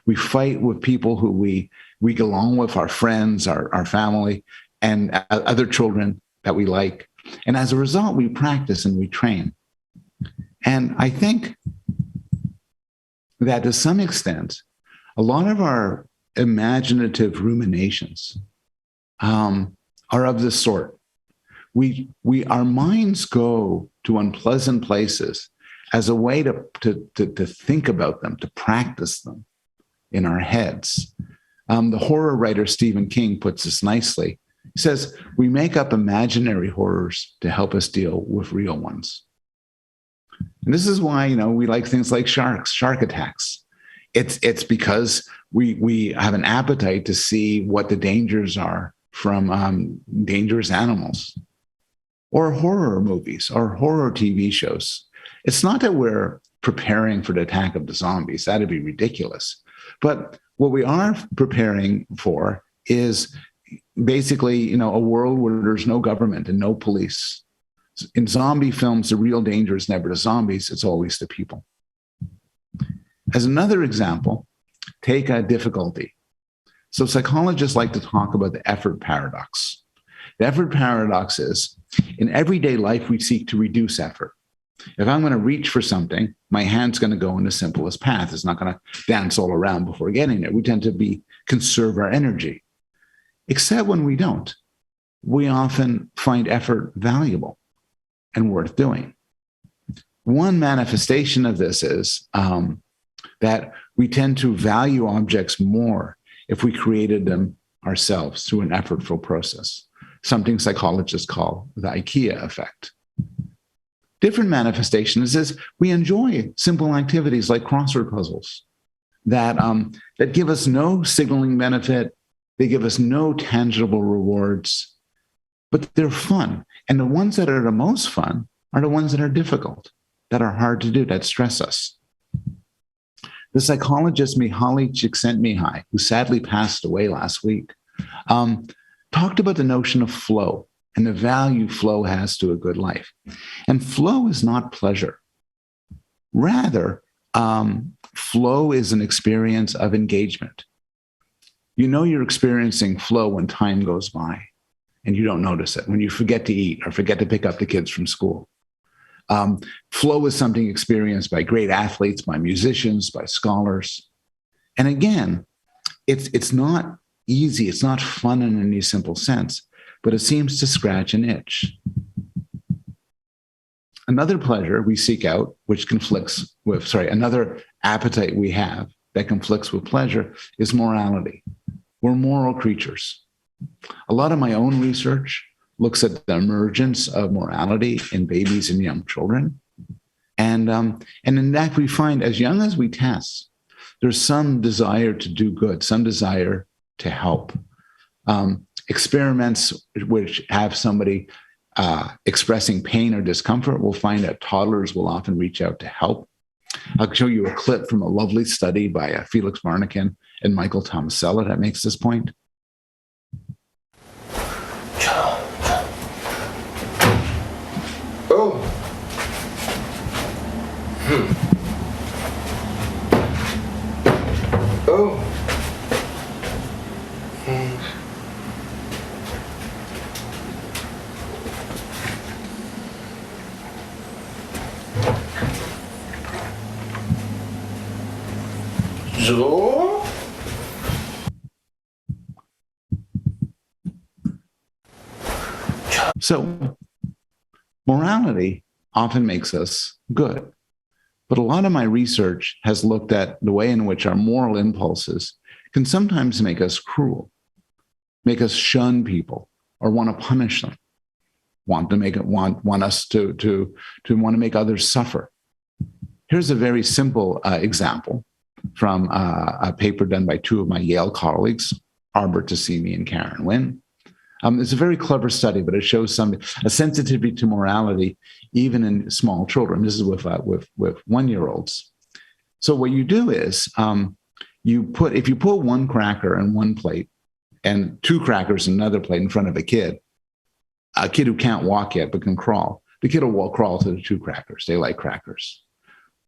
We fight with people who we get along with, our friends, our family, and other children that we like. And as a result, we practice and we train. And I think that to some extent, a lot of our imaginative ruminations are of this sort. Our minds go to unpleasant places as a way to think about them, to practice them in our heads. The horror writer Stephen King puts this nicely. He says, we make up imaginary horrors to help us deal with real ones. And this is why, we like things like shark attacks. It's because we have an appetite to see what the dangers are from dangerous animals, or horror movies or horror TV shows. It's not that we're preparing for the attack of the zombies. That'd be ridiculous. But what we are preparing for is basically, a world where there's no government and no police. In zombie films, the real danger is never the zombies, it's always the people. As another example, take a difficulty. So psychologists like to talk about the effort paradox. The effort paradox is, in everyday life, we seek to reduce effort. If I'm going to reach for something, my hand's going to go in the simplest path. It's not going to dance all around before getting there. We tend to conserve our energy. Except when we don't. We often find effort valuable and worth doing. One manifestation of this is that we tend to value objects more if we created them ourselves through an effortful process, something psychologists call the IKEA effect. Different manifestation is we enjoy simple activities like crossword puzzles that give us no signaling benefit. They give us no tangible rewards, but they're fun. And the ones that are the most fun are the ones that are difficult, that are hard to do, that stress us. The psychologist Mihaly Csikszentmihalyi, who sadly passed away last week, talked about the notion of flow and the value flow has to a good life. And flow is not pleasure. Rather, flow is an experience of engagement. You know you're experiencing flow when time goes by and you don't notice it, when you forget to eat or forget to pick up the kids from school. Flow is something experienced by great athletes, by musicians, by scholars. And again, it's not easy, it's not fun in any simple sense, but it seems to scratch an itch. Another pleasure we seek out, which conflicts with, another appetite we have that conflicts with pleasure is morality. We're moral creatures. A lot of my own research looks at the emergence of morality in babies and young children. And in that we find as young as we test, there's some desire to do good, some desire to help. Experiments which have somebody expressing pain or discomfort, we'll find that toddlers will often reach out to help. I'll show you a clip from a lovely study by Felix Varnikin and Michael Tomasella that makes this point. Oh. Oh. So. So, morality often makes us good. But a lot of my research has looked at the way in which our moral impulses can sometimes make us cruel, make us shun people or want to punish them, want us to want to make others suffer. Here's a very simple example from a paper done by two of my Yale colleagues, Arbor Tassimi and Karen Wynn. It's a very clever study, but it shows a sensitivity to morality even in small children. This is with 1-year-olds. So what you do is if you put one cracker in one plate and 2 crackers in another plate in front of a kid who can't walk yet but can crawl, the kid will crawl to the 2 crackers. They like crackers.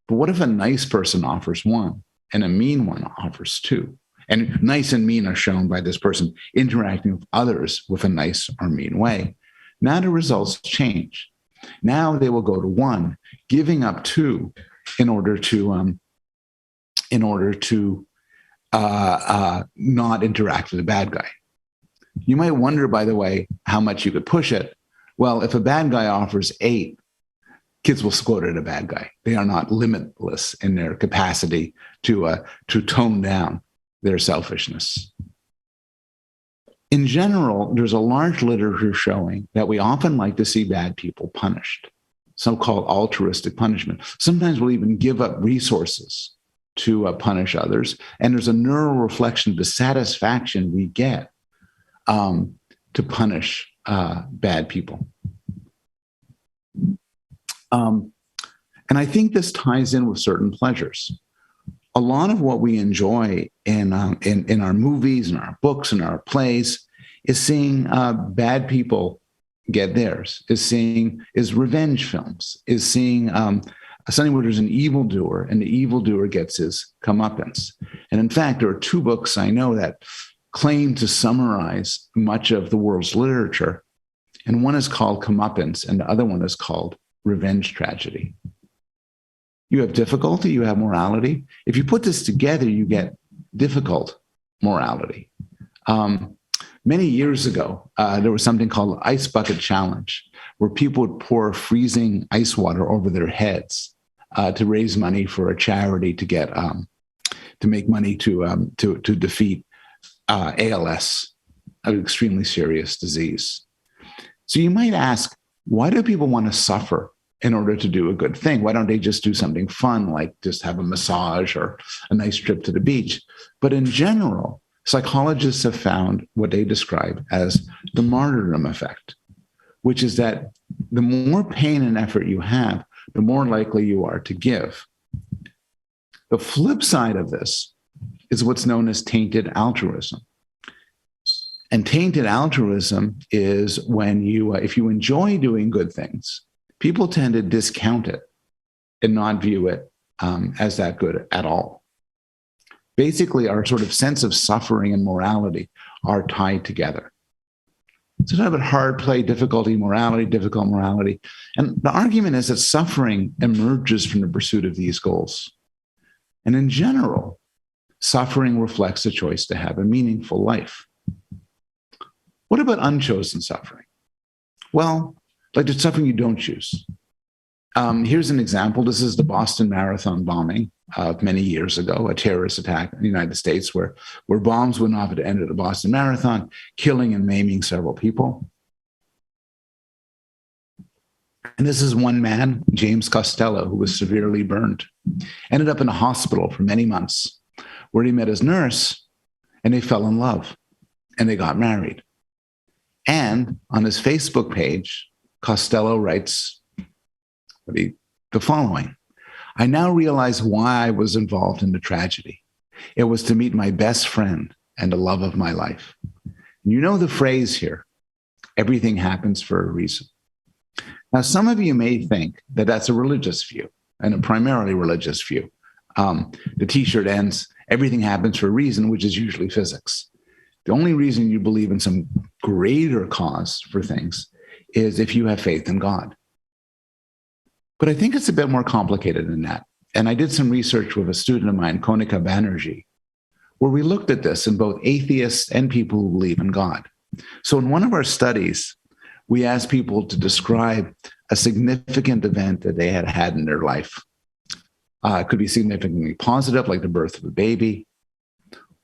But what if a nice person offers 1 and a mean one offers 2? And nice and mean are shown by this person interacting with others with a nice or mean way. Now the results change. Now they will go to 1, giving up 2 in order to not interact with the bad guy. You might wonder, by the way, how much you could push it. Well, if a bad guy offers 8, kids will go to the bad guy. They are not limitless in their capacity to tone down their selfishness. In general, there's a large literature showing that we often like to see bad people punished, so-called altruistic punishment. Sometimes we'll even give up resources to punish others. And there's a neural reflection of the satisfaction we get to punish bad people. And I think this ties in with certain pleasures. A lot of what we enjoy in our movies and our books and our plays is seeing bad people get theirs, is revenge films, is seeing something where there's an evildoer and the evildoer gets his comeuppance. And in fact, there are 2 books I know that claim to summarize much of the world's literature. And one is called Comeuppance and the other one is called Revenge Tragedy. You have difficulty, you have morality. If you put this together, you get difficult morality. Many years ago, there was something called the Ice Bucket Challenge, where people would pour freezing ice water over their heads to raise money for a charity to make money to defeat ALS, an extremely serious disease. So you might ask, why do people want to suffer in order to do a good thing? Why don't they just do something fun, like just have a massage or a nice trip to the beach? But in general, psychologists have found what they describe as the martyrdom effect, which is that the more pain and effort you have, the more likely you are to give. The The flip side of this is what's known as tainted altruism. And tainted altruism is when you, if you enjoy doing good things, people tend to discount it and not view it as that good at all. Basically, our sort of sense of suffering and morality are tied together. It's a type of hard play, difficulty, morality, difficult morality. And the argument is that suffering emerges from the pursuit of these goals. And in general, suffering reflects a choice to have a meaningful life. What about unchosen suffering? Well, like the suffering you don't choose. Here's an example. This is the Boston Marathon bombing of many years ago, a terrorist attack in the United States where bombs went off at the end of the Boston Marathon, killing and maiming several people. And this is one man, James Costello, who was severely burned, ended up in a hospital for many months, where he met his nurse, and they fell in love, and they got married. And on his Facebook page, Costello writes the following: I now realize why I was involved in the tragedy. It was to meet my best friend and the love of my life. You know the phrase here, everything happens for a reason. Now, some of you may think that that's a religious view, and a primarily religious view. The t-shirt ends, everything happens for a reason, which is usually physics. The only reason you believe in some greater cause for things is if you have faith in God. But I think it's a bit more complicated than that. And I did some research with a student of mine, Konika Banerjee, where we looked at this in both atheists and people who believe in God. So in one of our studies, we asked people to describe a significant event that they had had in their life. It could be significantly positive, like the birth of a baby,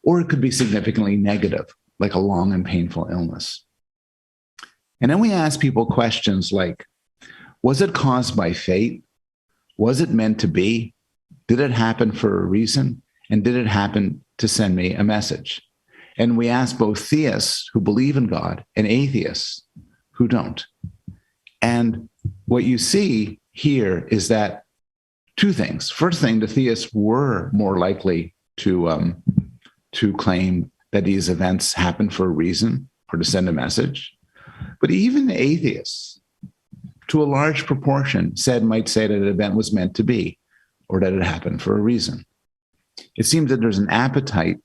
or it could be significantly negative, like a long and painful illness. And then we asked people questions like, was it caused by fate? Was it meant to be? Did it happen for a reason? And did it happen to send me a message? And we asked both theists who believe in God and atheists who don't. And what you see here is that two things. First thing, the theists were more likely to claim that these events happen for a reason or to send a message. But even the atheists, to a large proportion, might say that an event was meant to be or that it happened for a reason. It seems that there's an appetite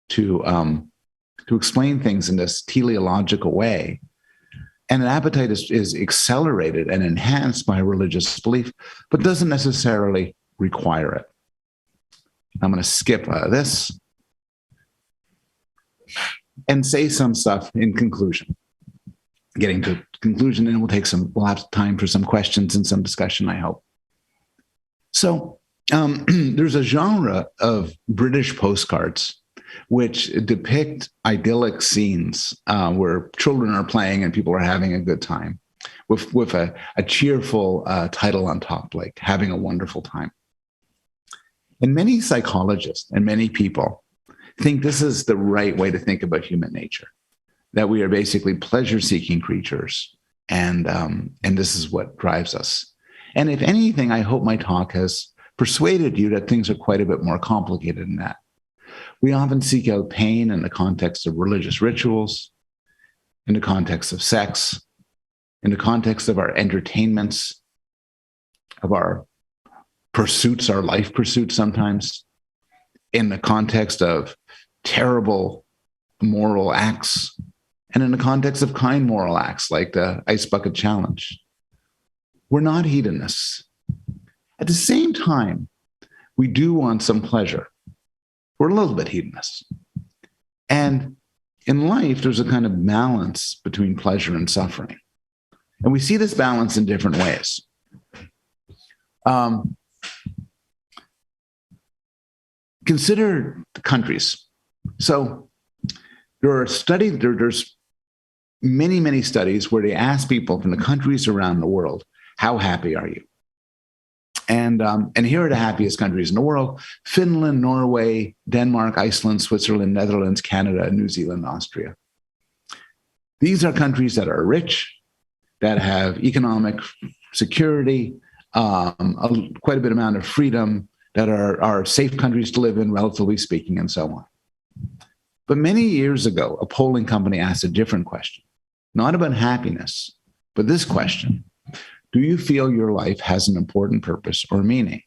to explain things in this teleological way. And an appetite is accelerated and enhanced by religious belief, but doesn't necessarily require it. I'm going to skip this and say some stuff in conclusion. Getting to conclusion, and we'll have time for some questions and some discussion, I hope. So there's a genre of British postcards which depict idyllic scenes where children are playing and people are having a good time with a cheerful title on top, like having a wonderful time. And many psychologists and many people think this is the right way to think about human nature, that we are basically pleasure-seeking creatures, and this is what drives us. And if anything, I hope my talk has persuaded you that things are quite a bit more complicated than that. We often seek out pain in the context of religious rituals, in the context of sex, in the context of our entertainments, of our pursuits, our life pursuits sometimes, in the context of terrible moral acts, and in the context of kind moral acts like the Ice Bucket Challenge. We're not hedonists. At the same time, we do want some pleasure. We're a little bit hedonists. And in life, there's a kind of balance between pleasure and suffering. And we see this balance in different ways. Consider the countries. So there's many studies where they ask people from the countries around the world, how happy are you? And here are the happiest countries in the world: Finland, Norway, Denmark, Iceland, Switzerland, Netherlands, Canada, New Zealand, Austria. These are countries that are rich, that have economic security, quite a bit amount of freedom, that are safe countries to live in, relatively speaking, and so on. But many years ago, a polling company asked a different question, not about happiness, but this question: do you feel your life has an important purpose or meaning?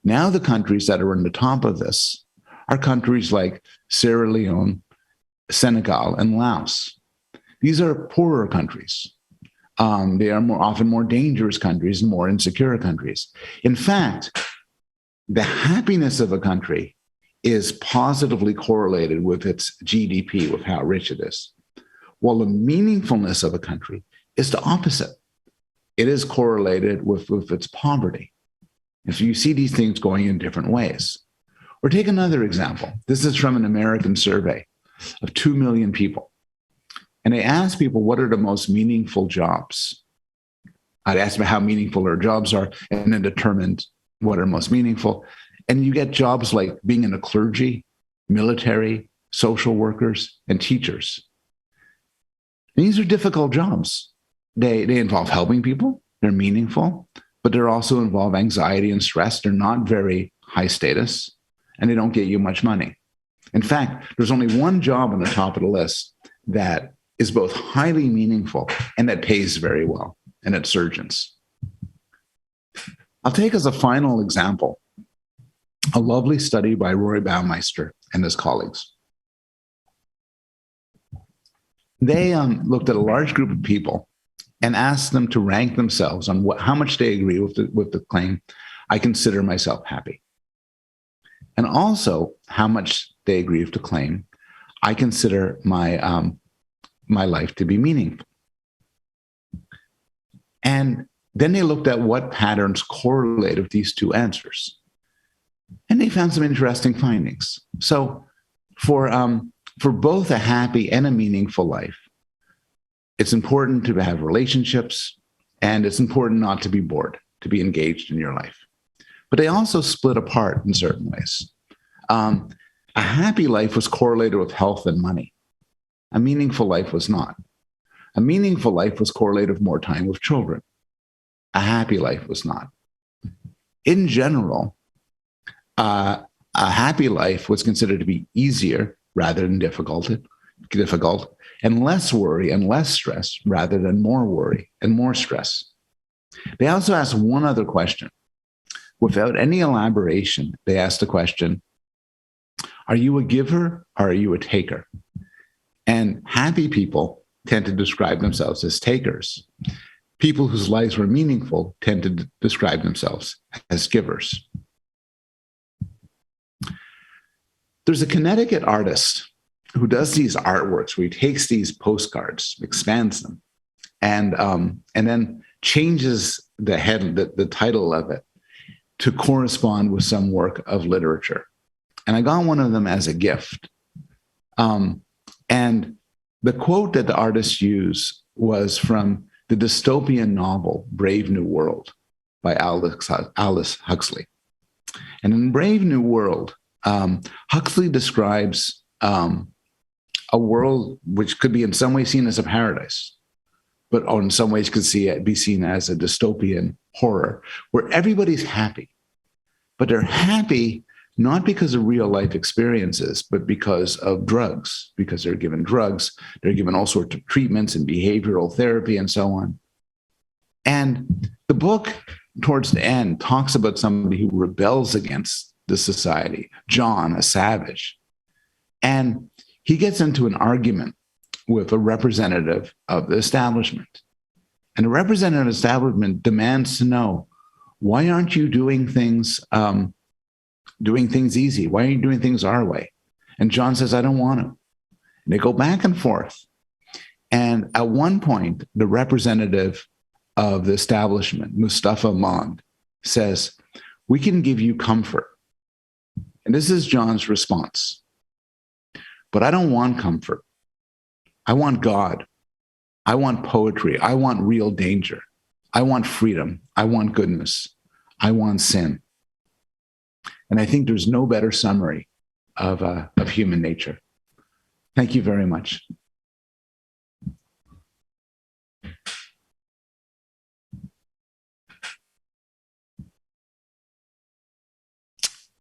Now the countries that are in the top of this are countries like Sierra Leone, Senegal, and Laos. These are poorer countries. They are often more dangerous countries and more insecure countries. In fact, the happiness of a country is positively correlated with its GDP, with how rich it is, while the meaningfulness of a country is the opposite. It is correlated with its poverty. And so you see these things going in different ways. Or take another example. This is from an American survey of 2 million people. And they asked people, what are the most meaningful jobs? I'd ask them how meaningful their jobs are, and then determined what are most meaningful. And you get jobs like being in the clergy, military, social workers, and teachers. And these are difficult jobs. They involve helping people. They're meaningful, but they also involve anxiety and stress. They're not very high status, and they don't get you much money. In fact, there's only one job on the top of the list that is both highly meaningful and that pays very well, and it's surgeons. I'll take as a final example a lovely study by Roy Baumeister and his colleagues. They looked at a large group of people and asked them to rank themselves on how much they agree with the claim, I consider myself happy. And also how much they agree with the claim, I consider my life to be meaningful. And then they looked at what patterns correlate with these two answers. And they found some interesting findings. So for both a happy and a meaningful life, it's important to have relationships, and it's important not to be bored, to be engaged in your life. But they also split apart in certain ways. A happy life was correlated with health and money. A meaningful life was not. A meaningful life was correlated with more time with children. A happy life was not. In general, a happy life was considered to be easier rather than difficult, and less worry and less stress rather than more worry and more stress. They also asked one other question. Without any elaboration, they asked the question, are you a giver or are you a taker? And happy people tend to describe themselves as takers. People whose lives were meaningful tend to describe themselves as givers. There's a Connecticut artist who does these artworks where he takes these postcards, expands them, and then changes the title of it to correspond with some work of literature. And I got one of them as a gift. And the quote that the artist used was from the dystopian novel, Brave New World by Aldous Huxley. And in Brave New World, Huxley describes a world which could be in some ways seen as a paradise, but in some ways could be seen as a dystopian horror, where everybody's happy. But they're happy not because of real life experiences, but because of drugs, because they're given drugs, they're given all sorts of treatments and behavioral therapy and so on. And the book, towards the end, talks about somebody who rebels against the society, John, a savage. And he gets into an argument with a representative of the establishment. And the representative of the establishment demands to know, why aren't you doing things easy? Why aren't you doing things our way? And John says, I don't want to. And they go back and forth. And at one point, the representative of the establishment, Mustafa Mond, says, we can give you comfort. And this is John's response. But I don't want comfort. I want God. I want poetry. I want real danger. I want freedom. I want goodness. I want sin. And I think there's no better summary of human nature. Thank you very much.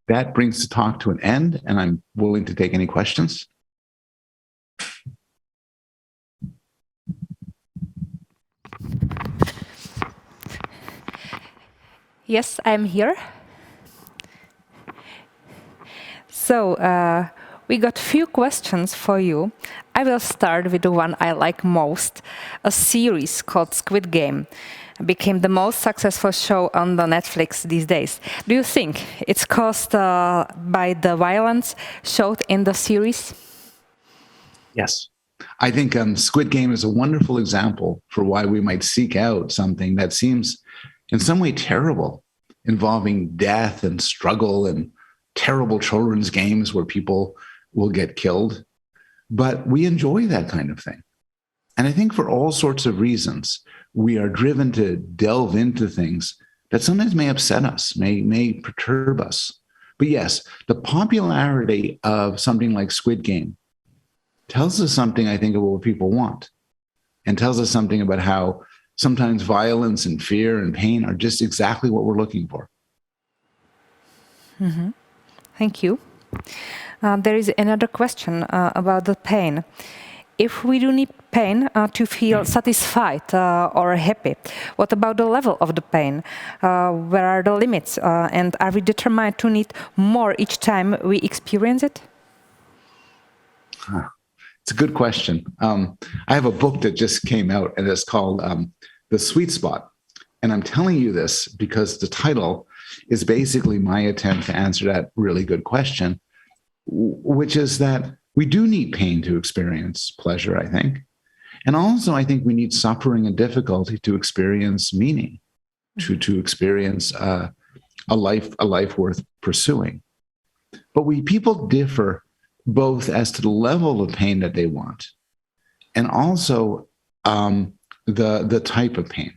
that brings the talk to an end, and I'm willing to take any questions. Yes, I'm here. So, we got few questions for you. I will start with the one I like most. A series called Squid Game became the most successful show on the Netflix these days. Do you think it's caused by the violence showed in the series? Yes. I think Squid Game is a wonderful example for why we might seek out something that seems in some way terrible, involving death and struggle and terrible children's games where people will get killed. But we enjoy that kind of thing. And I think for all sorts of reasons, we are driven to delve into things that sometimes may upset us, may perturb us. But yes, the popularity of something like Squid Game tells us something, I think, of what people want, and tells us something about how sometimes violence and fear and pain are just exactly what we're looking for. Mm-hmm. Thank you. There is another question about the pain. If we do need pain to feel satisfied or happy, what about the level of the pain? Where are the limits? And are we determined to need more each time we experience it? It's a good question. I have a book that just came out, and it's called The Sweet Spot. And I'm telling you this because the title is basically my attempt to answer that really good question, which is that we do need pain to experience pleasure, I think. And also, I think we need suffering and difficulty to experience meaning, to experience a life worth pursuing. But people differ both as to the level of pain that they want, and also the type of pain.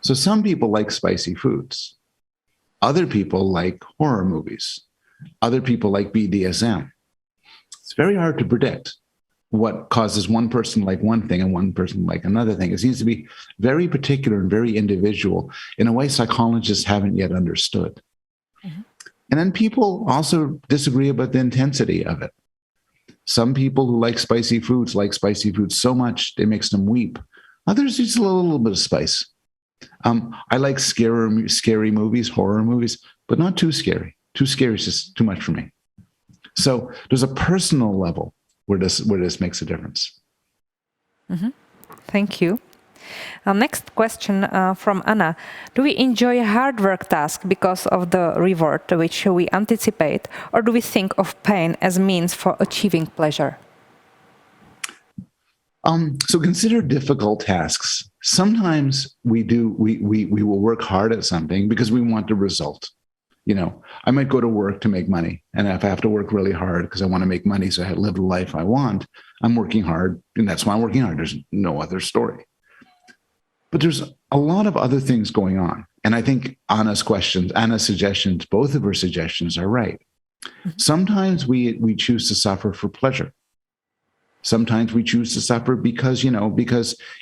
So some people like spicy foods. Other people like horror movies. Other people like BDSM. It's very hard to predict what causes one person to like one thing and one person to like another thing. It seems to be very particular and very individual in a way psychologists haven't yet understood. Mm-hmm. And then people also disagree about the intensity of it. Some people who like spicy foods so much they makes them weep. Others just a little bit of spice. I like scary movies, horror movies, but not too scary. Too scary is just too much for me. So there's a personal level where this makes a difference. Mm-hmm. Thank you. Next question from Anna. Do we enjoy a hard work task because of the reward which we anticipate, or do we think of pain as means for achieving pleasure? So consider difficult tasks. Sometimes we will work hard at something because we want the result. You know, I might go to work to make money, and if I have to work really hard because I want to make money so I live the life I want, I'm working hard, and that's why I'm working hard. There's no other story. But there's a lot of other things going on. And I think Anna's suggestions, both of her suggestions are right. Mm-hmm. Sometimes we choose to suffer for pleasure. Sometimes we choose to suffer because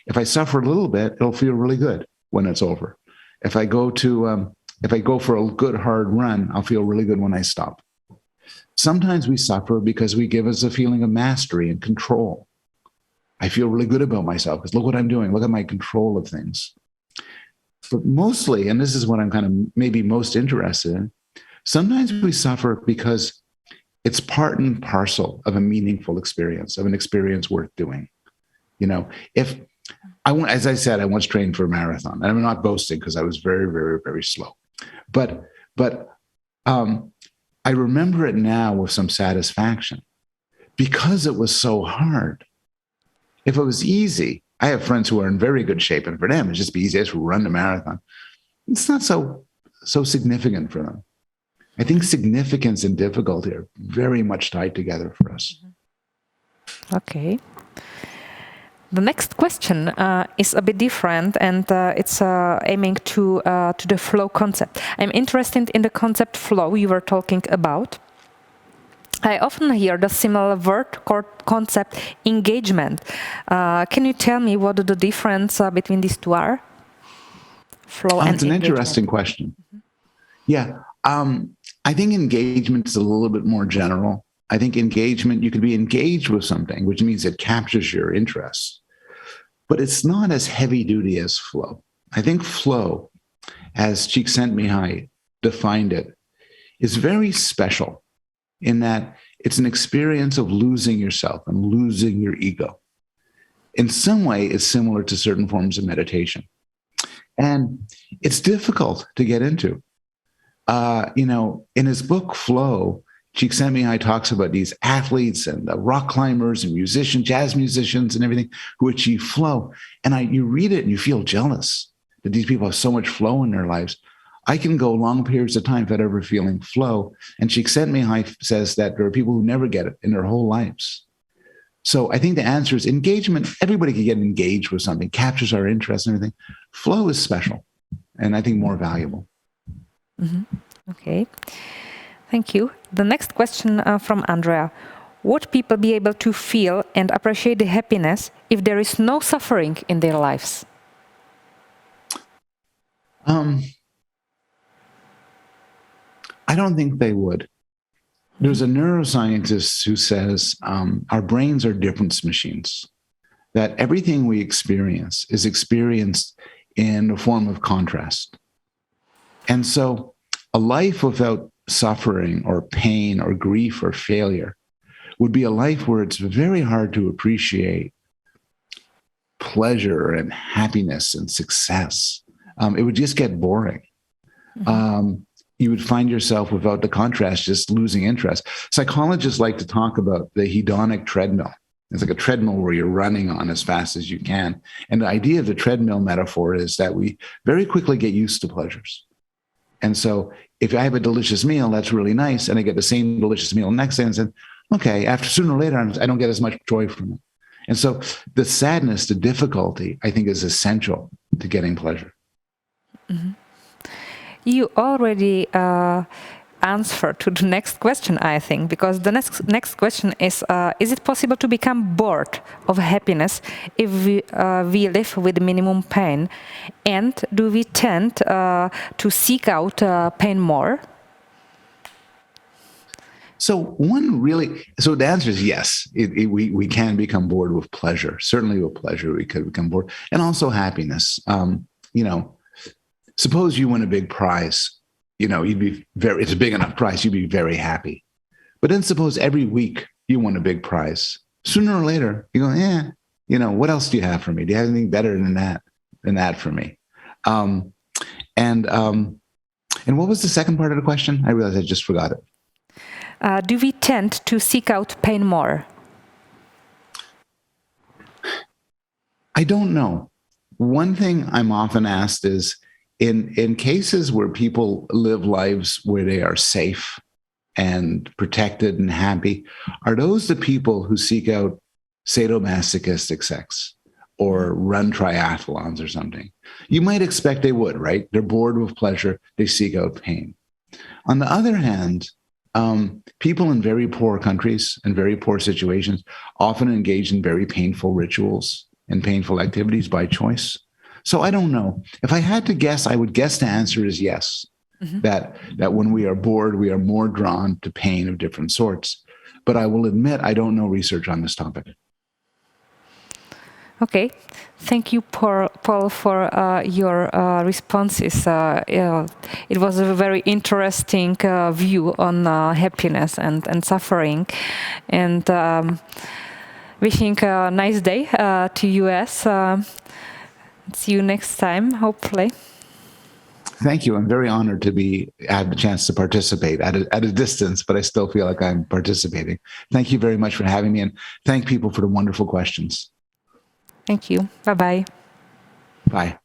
if I suffer a little bit, it'll feel really good when it's over. If I go for a good hard run, I'll feel really good when I stop. Sometimes we suffer because we give us a feeling of mastery and control. I feel really good about myself because look what I'm doing. Look at my control of things. But mostly, and this is what I'm kind of maybe most interested in, sometimes we suffer because it's part and parcel of a meaningful experience, of an experience worth doing. You know, as I said, I once trained for a marathon, and I'm not boasting because I was very, very, very slow. But I remember it now with some satisfaction because it was so hard. If it was easy, I have friends who are in very good shape, and for them, it'd just be easy to run the marathon. It's not so significant for them. I think significance and difficulty are very much tied together for us. Okay. The next question is a bit different, and it's aiming to the flow concept. I'm interested in the concept flow you were talking about. I often hear the similar word concept engagement. Can you tell me what the difference between these two are? Flow and it's an engagement. Interesting question. Mm-hmm. Yeah. I think engagement is a little bit more general. I think engagement, you could be engaged with something, which means it captures your interest, but it's not as heavy duty as flow. I think flow, as Csikszentmihalyi defined it, is very special in that it's an experience of losing yourself and losing your ego. In some way, it's similar to certain forms of meditation. And it's difficult to get into. In his book, Flow, Csikszentmihalyi talks about these athletes and the rock climbers and musicians, jazz musicians and everything who achieve flow. And you read it and you feel jealous that these people have so much flow in their lives. I can go long periods of time without ever feeling flow. And Csikszentmihalyi says that there are people who never get it in their whole lives. So I think the answer is engagement. Everybody can get engaged with something, captures our interest and everything. Flow is special and I think more valuable. Mm-hmm. Okay. Thank you. The next question from Andrea. Would people be able to feel and appreciate the happiness if there is no suffering in their lives? I don't think they would. There's a neuroscientist who says our brains are difference machines, that everything we experience is experienced in a form of contrast. And so a life without suffering or pain or grief or failure would be a life where it's very hard to appreciate pleasure and happiness and success. It would just get boring. Mm-hmm. You would find yourself without the contrast, just losing interest. Psychologists like to talk about the hedonic treadmill. It's like a treadmill where you're running on as fast as you can. And the idea of the treadmill metaphor is that we very quickly get used to pleasures. And so if I have a delicious meal, that's really nice. And I get the same delicious meal next day and say, okay, after sooner or later, I don't get as much joy from it. And so the sadness, the difficulty, I think is essential to getting pleasure. Mm-hmm. You already answered to the next question, I think, because the next question is it possible to become bored of happiness if we live with minimum pain? And do we tend to seek out pain more? So the answer is yes. We can become bored with pleasure. Certainly with pleasure, we could become bored. And also happiness. Suppose you win a big prize, it's a big enough prize, you'd be very happy. But then suppose every week you won a big prize. Sooner or later, you go, what else do you have for me? Do you have anything better than that for me? And what was the second part of the question? I realized I just forgot it. Do we tend to seek out pain more? I don't know. One thing I'm often asked is, in cases where people live lives where they are safe and protected and happy, are those the people who seek out sadomasochistic sex or run triathlons or something? You might expect they would, right? They're bored with pleasure. They seek out pain. On the other hand, people in very poor countries and very poor situations often engage in very painful rituals and painful activities by choice. So I don't know. If I had to guess, I would guess the answer is yes. Mm-hmm. That when we are bored, we are more drawn to pain of different sorts. But I will admit, I don't know research on this topic. Okay. Thank you, Paul, for your responses. It was a very interesting view on happiness and suffering. And wishing a nice day to US. See you next time, hopefully. Thank you. I'm very honored to have the chance to participate at a distance, but I still feel like I'm participating. Thank you very much for having me, and thank people for the wonderful questions. Thank you. Bye-bye. Bye.